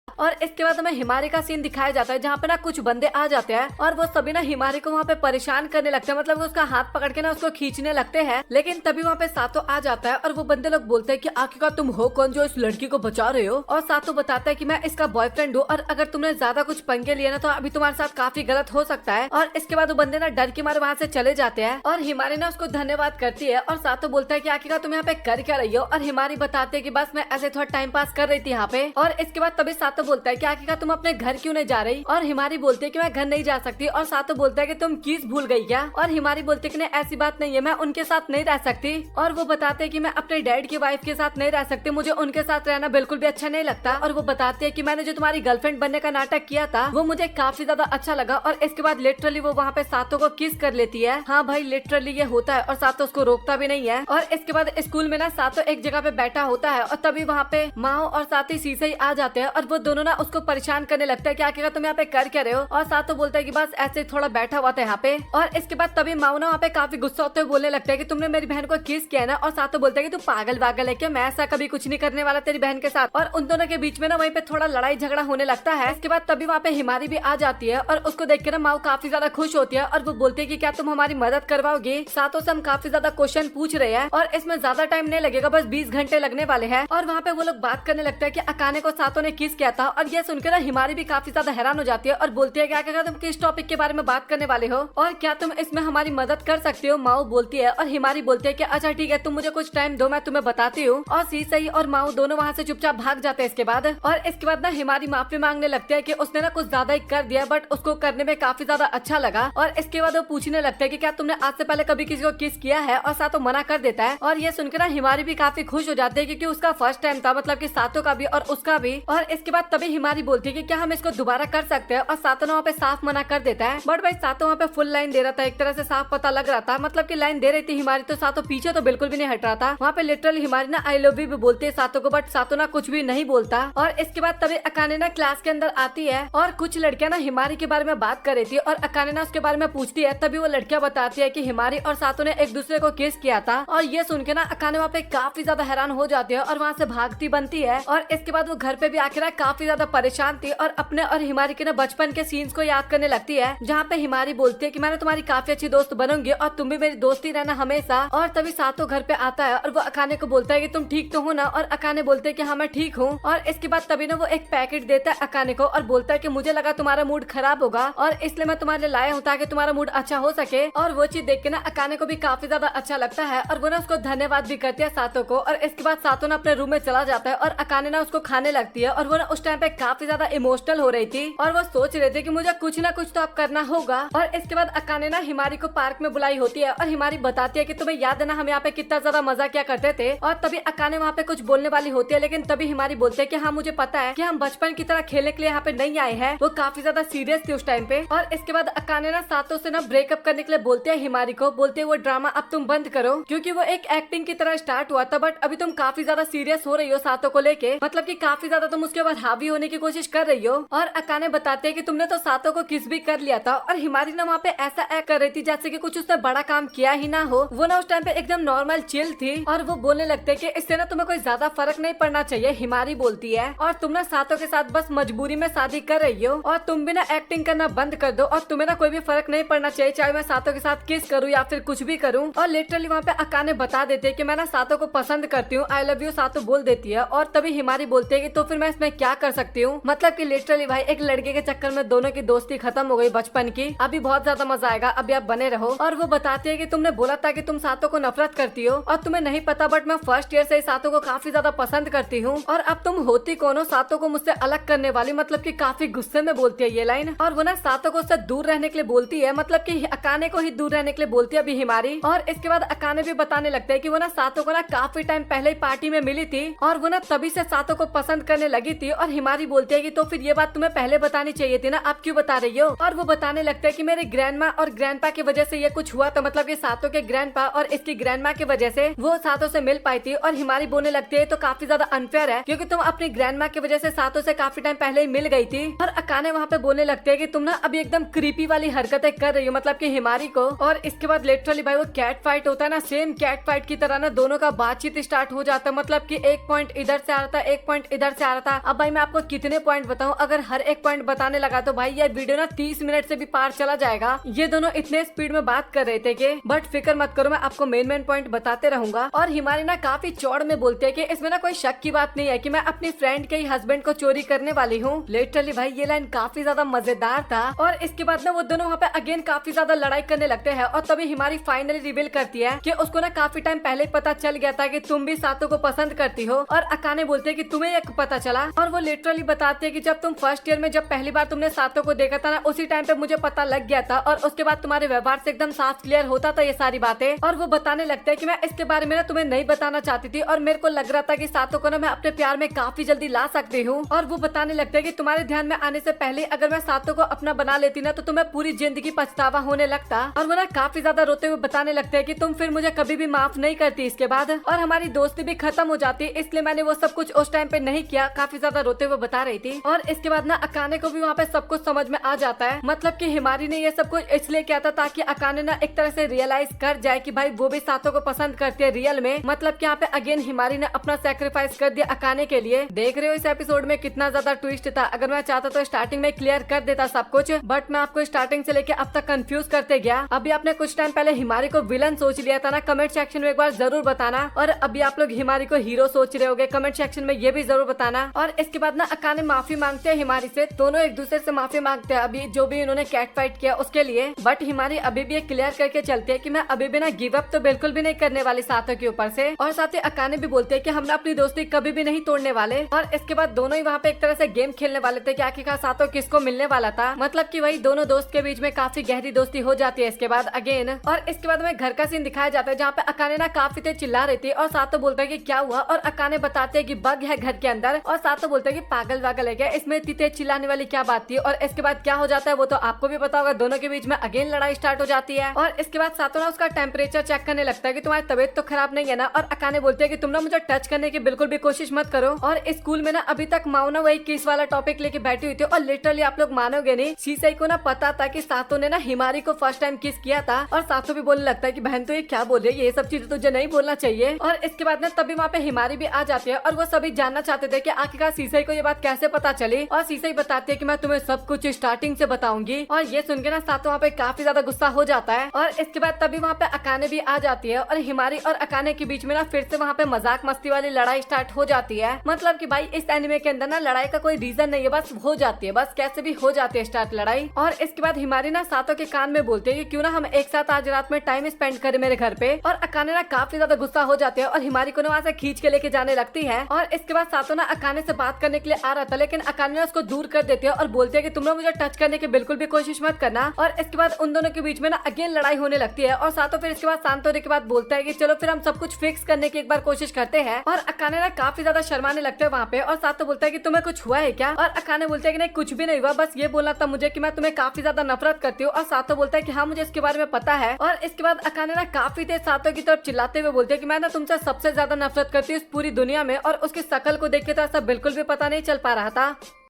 और इसके बाद हमें हिमारी का सीन दिखाया जाता है जहाँ पे ना कुछ बंदे आ जाते हैं और वो सभी ना हिमारी को वहाँ पे परेशान करने लगते हैं। मतलब उसका हाथ पकड़ के ना उसको खींचने लगते हैं। लेकिन तभी वहाँ पे सातो आ जाता है और वो बंदे लोग बोलते हैं कि आखिरकार तुम हो कौन जो इस लड़की को बचा रहे हो। और सातो बताता है कि मैं इसका बॉयफ्रेंड हूँ और अगर तुमने ज्यादा कुछ पंगे लिए ना तो अभी तुम्हारे साथ काफी गलत हो सकता है। और इसके बाद वो बंदे ना डर के मारे वहाँ से चले जाते हैं। और हिमारी ना उसको धन्यवाद करती है। और सातो बोलता है कि आखिरकार तुम यहाँ पे कर क्या रही हो। और हिमारी बताते है कि बस मैं ऐसे थोड़ा टाइम पास कर रही थी यहाँ पे। और इसके बाद तभी सातो बोलता है कि आखिरकार तुम अपने घर क्यों नहीं जा रही। और हिमारी बोलती है कि मैं घर नहीं जा सकती। और सातो बोलता है कि तुम कीज भूल गई क्या। और हिमारी बोलती है कि नहीं ऐसी बात नहीं है, मैं उनके साथ नहीं रह सकती। और वो बताते हैं कि मैं अपने डैड की वाइफ के साथ नहीं रह सकती, मुझे उनके साथ रहना बिल्कुल भी अच्छा नहीं लगता। और वो बताते हैं कि मैंने जो तुम्हारी गर्लफ्रेंड बनने का नाटक किया था वो मुझे काफी ज्यादा अच्छा लगा। और इसके बाद लिटरली वो वहाँ पे सातो को किस कर लेती है। हाँ भाई लिटरली ये होता है और सातो उसको रोकता भी नहीं है। और इसके बाद स्कूल में ना सातो एक जगह पे बैठा होता है और तभी वहाँ पे माओ और साथी शीशे आ जाते हैं और वो दोनों ना उसको परेशान करने लगता है कि आखिर तुम यहाँ पे कर क्या रहे हो। और सातो बोलता है कि बस ऐसे ही थोड़ा बैठा हुआ था यहाँ पे। और इसके बाद तभी माओ ना वहाँ पे काफी गुस्सा होते हुए बोलने लगता है कि तुमने मेरी बहन को किस किया ना। और सातो बोलता है कि तू पागल वागल है क्या, मैं ऐसा कभी कुछ नहीं करने वाला तेरी बहन के साथ। और उन दोनों के बीच में ना वहीं पे थोड़ा लड़ाई झगड़ा होने लगता है। इसके बाद तभी वहाँ पे हिमारी भी आ जाती है और उसको देख के ना माओ काफी ज्यादा खुश होती है और वो बोलती है कि क्या तुम हमारी मदद करवाओगी। सातो से हम काफी ज्यादा क्वेश्चन पूछ रहे हैं और इसमें ज्यादा टाइम नहीं लगेगा, बस 20 घंटे लगने वाले हैं। और वहाँ पे वो लोग बात करने लगता है कि अकाने को सातो ने किस किया था। और ये सुनकर ना हिमारी भी काफी ज्यादा हैरान हो जाती है और बोलती है कि तुम किस टॉपिक के बारे में बात करने वाले हो और क्या तुम इसमें हमारी मदद कर सकते हो। माओ बोलती है और हिमारी बोलती है कि अच्छा ठीक है, तुम मुझे कुछ टाइम दो, मैं तुम्हें बताती हूँ। और सही और माओ दोनों वहाँ से चुपचाप भाग जाते हैं। इसके बाद ना हिमारी माफी मांगने लगते हैं कि उसने ना कुछ ज्यादा ही कर दिया, बट उसको करने में काफी ज्यादा अच्छा लगा। और इसके बाद वो पूछने लगता है कि क्या तुमने आज से पहले कभी किसी को किस किया है। और सातो मना कर देता है। और ये सुनकर ना हिमारी भी काफी खुश हो जाती है क्योंकि उसका फर्स्ट टाइम था, मतलब कि सातो का भी और उसका भी। और इसके बाद तभी हिमारी बोलती है कि क्या हम इसको दोबारा कर सकते हैं। और सातो ना वहाँ पे साफ मना कर देता है। बट भाई सातो वहाँ पे फुल लाइन दे रहा था, एक तरह से साफ पता लग रहा था, मतलब कि लाइन दे रही थी हिमारी, तो सातो पीछे तो बिल्कुल भी नहीं हट रहा था। वहाँ पे लिटरली हिमारी ना आई लव यू भी बोलती है सातो को, बट सातो ना कुछ भी नहीं बोलता। और इसके बाद तभी अकाने ना क्लास के अंदर आती है और कुछ लड़कियां ना हिमारी के बारे में बात कर रही थी और अकाने ना उसके बारे में पूछती है। तभी वो लड़कियां बताती है कि हिमारी और सातो ने एक दूसरे को किस किया था। और ये सुन के ना अकाने वहाँ पे काफी ज्यादा हैरान हो जाती है और वहाँ से भागती बनती है। और इसके बाद वो घर पे भी आके ना काफी ज्यादा परेशान थी और अपने और हिमारी के ना बचपन के सीन्स को याद करने लगती है, जहाँ पे हिमारी बोलती है कि मैं तुम्हारी काफी अच्छी दोस्त बनूंगी और तुम भी मेरी दोस्ती रहना हमेशा। और तभी सातो घर पे आता है और वो अकाने को बोलता है कि तुम ठीक तो हो ना। और अकाने बोलते है कि हाँ मैं ठीक हूँ। और इसके बाद तभी ना वो एक पैकेट देता है अकाने को और बोलता है कि मुझे लगा तुम्हारा मूड खराब होगा और इसलिए मैं तुम्हारे लिए लाया हूँ ताकि तुम्हारा मूड अच्छा हो सके। और वो चीज देख के ना अकाने को भी काफी ज्यादा अच्छा लगता है और वो ना उसको धन्यवाद भी करती है सातो को। और इसके बाद सातो ना अपने रूम में चला जाता है और अकाने ना उसको खाने लगती है। और वो ना उस टाइम पे काफी ज्यादा इमोशनल हो रही थी और वो सोच रहे थे कि मुझे कुछ ना कुछ तो अब करना होगा। और इसके बाद अकाने ना हिमारी को पार्क में बुलाई होती है और हिमारी बताती है कि तुम्हें याद है ना हम यहाँ पे कितना ज्यादा मजा किया करते थे। और तभी अकाने वहाँ पे कुछ बोलने वाली होती है, लेकिन तभी हिमारी बोलते है कि हाँ मुझे पता है कि हम बचपन की तरह खेलने के लिए यहाँ पे नहीं आए हैं। वो काफी ज्यादा सीरियस थी उस टाइम पे। और इसके बाद अकाने ना सातो से ना ब्रेकअप करने के लिए बोलते हैं हिमारी को, बोलते हैं वो ड्रामा अब तुम बंद करो क्योंकि वो एक एक्टिंग की तरह स्टार्ट हुआ था, बट अभी तुम काफी ज्यादा सीरियस हो रही हो सातो को लेके, मतलब कि काफी ज्यादा तुम उसके ऊपर हावी होने की कोशिश कर रही हो। और अकाने बताते हैं कि तुमने तो सातो को किस भी कर लिया था। और हिमारी ना वहाँ पे ऐसा एक्ट कर रही थी जैसे कि कुछ उसने बड़ा काम किया ही ना हो। वो ना उस टाइम पे एकदम नॉर्मल चिल थी और वो बोलने लगते हैं कि इससे ना तुम्हें कोई ज्यादा फर्क नहीं पड़ना चाहिए। हिमारी बोलती है और तुम ना सातो के साथ बस मजबूरी में शादी कर रही हो और तुम भी ना एक्टिंग करना बंद कर दो और तुम्हें ना कोई भी फर्क नहीं पड़ना चाहिए चाहे मैं सातो के साथ किस करूँ या फिर कुछ भी करूँ। और लिटरली वहाँ पे अकाने बता देते हैं कि मैं ना सातो को पसंद करती हूँ, आई लव यू सातो बोल देती है। और तभी हिमारी बोलती है कि तो फिर मैं इसमें क्या कर सकती हूँ, मतलब कि लिटरली भाई एक लड़के के चक्कर में दोनों की दोस्ती खत्म हो गई बचपन की। अभी बहुत ज्यादा मजा आएगा, अभी आप बने रहो। और वो बताती है कि तुमने बोला था कि तुम सातो को नफरत करती हो और तुम्हें नहीं पता, बट मैं फर्स्ट ईयर से सातो को काफी ज्यादा पसंद करती हूँ। और अब तुम होती कौन हो सातो को मुझसे अलग करने वाली, मतलब कि काफी गुस्से में बोलती है ये लाइन। और वो ना सातो को उससे दूर रहने के लिए बोलती है, मतलब कि अकाने को ही दूर रहने के लिए बोलती है अभी हिमारी। और इसके बाद अकाने भी बताने लगता है कि वो ना सातो को ना काफी टाइम पहले ही पार्टी में मिली थी और वो ना तभी से सातो को पसंद करने लगी थी। और हिमारी बोलती है कि तो फिर ये बात तुम्हें पहले बतानी चाहिए थी ना, आप क्यों बता रही हो। और वो बताने लगता है कि मेरे ग्रैंडमा और ग्रैंडपा की वजह से ये कुछ हुआ, तो मतलब कि सातो के ग्रैंडपा और इसकी ग्रैंडमा की वजह से वो सातो से मिल पाई थी। और हिमारी बोलने लगती है तो काफी ज्यादा अनफेयर है क्योंकि तुम अपनी ग्रैंडमा की वजह से सातो से काफी टाइम पहले ही मिल गई थी। और अकाने वहाँ पे बोलने लगते हैं कि तुम ना अभी एकदम क्रीपी वाली हरकतें कर रही हो, मतलब कि हिमारी को। और इसके बाद लिटरली भाई वो कैट फाइट होता है ना, सेम कैट फाइट की तरह ना दोनों का बातचीत स्टार्ट हो जाता है, मतलब कि एक पॉइंट इधर से आ रहा था, एक पॉइंट इधर से आ रहा था। अब भाई मैं आपको कितने पॉइंट बताऊं, अगर हर एक पॉइंट बताने लगा तो भाई ये वीडियो ना 30 मिनट से भी पार चला जाएगा। ये दोनों इतने स्पीड में बात कर रहे थे कि बट फिक्र मत करो, मैं आपको मेन पॉइंट बताते रहूंगा। और हिमारी ना काफी चौड़ में बोलते हैं कि इसमें ना कोई शक की बात नहीं है कि मैं अपनी फ्रेंड के ही हस्बैंड को चोरी करने वाली हूँ। लिटरली भाई ये लाइन काफी ज्यादा मजेदार था। और इसके बाद ना वो दोनों वहाँ पे अगेन काफी ज्यादा लड़ाई करने लगते हैं और तभी हिमारी फाइनली रिवील करती है कि उसको ना काफी टाइम पहले पता चल गया था कि तुम भी सातो को पसंद करती हो। और अकाने बोलते हैं कि तुम्हें एक पता चला। और वो लिटरली बताते हैं कि जब तुम फर्स्ट ईयर में जब पहली बार तुमने सातो को देखा था ना, उसी टाइम पे मुझे पता लग गया था और उसके बाद तुम्हारे व्यवहार से एकदम साफ क्लियर होता था ये सारी बातें। और वो बताने लगते हैं कि मैं इसके बारे में ना तुम्हें नहीं बताना चाहती थी और मेरे को लग रहा था कि सातो को ना मैं अपने प्यार में काफी जल्दी ला सकती हूँ। और वो बताने लगते हैं कि तुम्हारे ध्यान में आने से पहले अगर मैं सातो को अपना बना लेती ना तो तुम्हें पूरी जिंदगी पछतावा होने लगता। और वो ना काफी ज्यादा रोते हुए बताने लगते हैं कि तुम फिर मुझे कभी भी माफ नहीं करती इसके बाद, और हमारी दोस्ती भी खत्म हो जाती, इसलिए मैंने वो सब कुछ उस टाइम पे नहीं किया। काफी ज्यादा रोते होते हुए बता रही थी। और इसके बाद ना अकाने को भी वहाँ पे सब कुछ समझ में आ जाता है, मतलब कि हिमारी ने ये सब कुछ इसलिए किया था ताकि अकाने ना एक तरह से रियलाइज कर जाए कि भाई वो भी सातो को पसंद करती है रियल में। मतलब कि यहाँ पे अगेन हिमारी ने अपना सेक्रीफाइस कर दिया अकाने के लिए। देख रहे हो इस एपिसोड में कितना ज्यादा ट्विस्ट था। अगर मैं चाहता तो स्टार्टिंग में क्लियर कर देता सब कुछ, बट मैं आपको स्टार्टिंग से लेके अब तक कंफ्यूज करते गया। अभी आपने कुछ टाइम पहले हिमारी को विलन सोच लिया था ना, कमेंट सेक्शन में एक बार जरूर बताना। और अभी आप लोग हिमारी को हीरो सोच रहे होगे, कमेंट सेक्शन में ये भी जरूर बताना। और इसके बाद ना अकाने माफी मांगते हैं हिमारी से, दोनों एक दूसरे से माफी मांगते हैं अभी जो भी इन्होंने कैट फाइट किया उसके लिए। बट हिमारी अभी भी क्लियर करके चलती है कि मैं अभी भी ना गिव अप तो बिल्कुल भी नहीं करने वाली सातो के ऊपर से। और साथ ही अकाने भी बोलते हैं कि हम ना अपनी दोस्ती कभी भी नहीं तोड़ने वाले। और इसके बाद दोनों ही वहाँ पे एक तरह से गेम खेलने वाले थे कि आखिरकार सातो किसको मिलने वाला था। मतलब कि वही दोनों दोस्त के बीच में काफी गहरी दोस्ती हो जाती है इसके बाद अगेन। और इसके बाद में घर का सीन दिखाया जाता है जहाँ पे अकाने ना काफी तेज चिल्ला रही थी और सातो बोलता है कि क्या हुआ। और अकाने बताते हैं कि बग है घर के अंदर। और सातो बोलता है कि पागल वागल है क्या, इसमें इतनी तेज चिल्लाने वाली क्या बात थी। और इसके बाद क्या हो जाता है वो तो आपको भी पता होगा, दोनों के बीच में अगेन लड़ाई स्टार्ट हो जाती है। और इसके बाद सातो ना उसका टेम्परेचर चेक करने लगता है कि तुम्हारी तबीयत तो खराब नहीं है ना। और अकाने बोलते हैं कि तुम ना मुझे टच करने की बिल्कुल भी कोशिश मत करो। और स्कूल में ना अभी तक माओ ना वही किस वाला टॉपिक लेके बैठी हुई थी। और लिटरली आप लोग मानोगे नहीं, शीशई को ना पता था कि सातो ने ना हिमारी को फर्स्ट टाइम किस किया था। और सातो भी बोलने लगता है कि बहन तो ये क्या बोल रही है, ये सब चीजें तुझे नहीं बोलना चाहिए। और इसके बाद ना तभी वहाँ पे हिमारी भी आ जाती है और वो सभी जानना चाहते थे कि आखिरकार शीशई को ये बात कैसे पता चली। और शीशई बताती है कि मैं तुम्हें सब कुछ स्टार्टिंग से बताऊंगी। और ये सुन के ना सातो वहाँ पे काफी ज्यादा गुस्सा हो जाता है। और इसके बाद तभी वहाँ पे अकाने भी आ जाती है और हिमारी और अकाने के बीच में ना फिर से वहाँ पे मजाक मस्ती वाली लड़ाई स्टार्ट हो जाती है। मतलब कि भाई इस एनिमे के अंदर ना लड़ाई का कोई रीजन नहीं है, बस हो जाती है, बस कैसे भी हो जाती है स्टार्ट लड़ाई। और इसके बाद हिमारी ना सातो के कान में बोलती है कि क्यों ना हम एक साथ आज रात में टाइम स्पेंड करें मेरे घर पे। और अकाने ना काफी ज्यादा गुस्सा हो जाते हैं और हिमारी को ना वहाँ से खींच के लेके जाने लगती है। और इसके बाद सातो ना अकाने से बात करने के लिए आ रहा था, लेकिन अकाने ना उसको दूर कर देती है और बोलती है कि तुम लोग मुझे टच करने की बिल्कुल भी कोशिश मत करना। और इसके बाद उन दोनों के बीच में ना अगेन लड़ाई होने लगती है। और सातो फिर इसके बाद शांत होने के बाद बोलता है कि चलो फिर हम सब कुछ फिक्स करने की एक बार कोशिश करते हैं। और अकाने ना काफी ज्यादा शर्माने लगते हैं वहाँ पे। और सातो बोलता है कि तुम्हें कुछ हुआ है क्या। और अकाने बोलते हैं कि नहीं कुछ भी नहीं हुआ, बस ये बोलना था मुझे कि मैं तुम्हें काफी ज्यादा नफरत करती हूँ। और सातो बोलता है कि हाँ मुझे इसके बारे में पता है। और इसके बाद अकाने ना काफी तेज सातो की तरफ चिल्लाते हुए बोलते हैं कि मैं ना तुमसे सबसे ज्यादा नफरत करती हूँ इस पूरी दुनिया में। और उसकी शक्ल को देख के तो ऐसा बिल्कुल भी पता नहीं चल पा रहा था।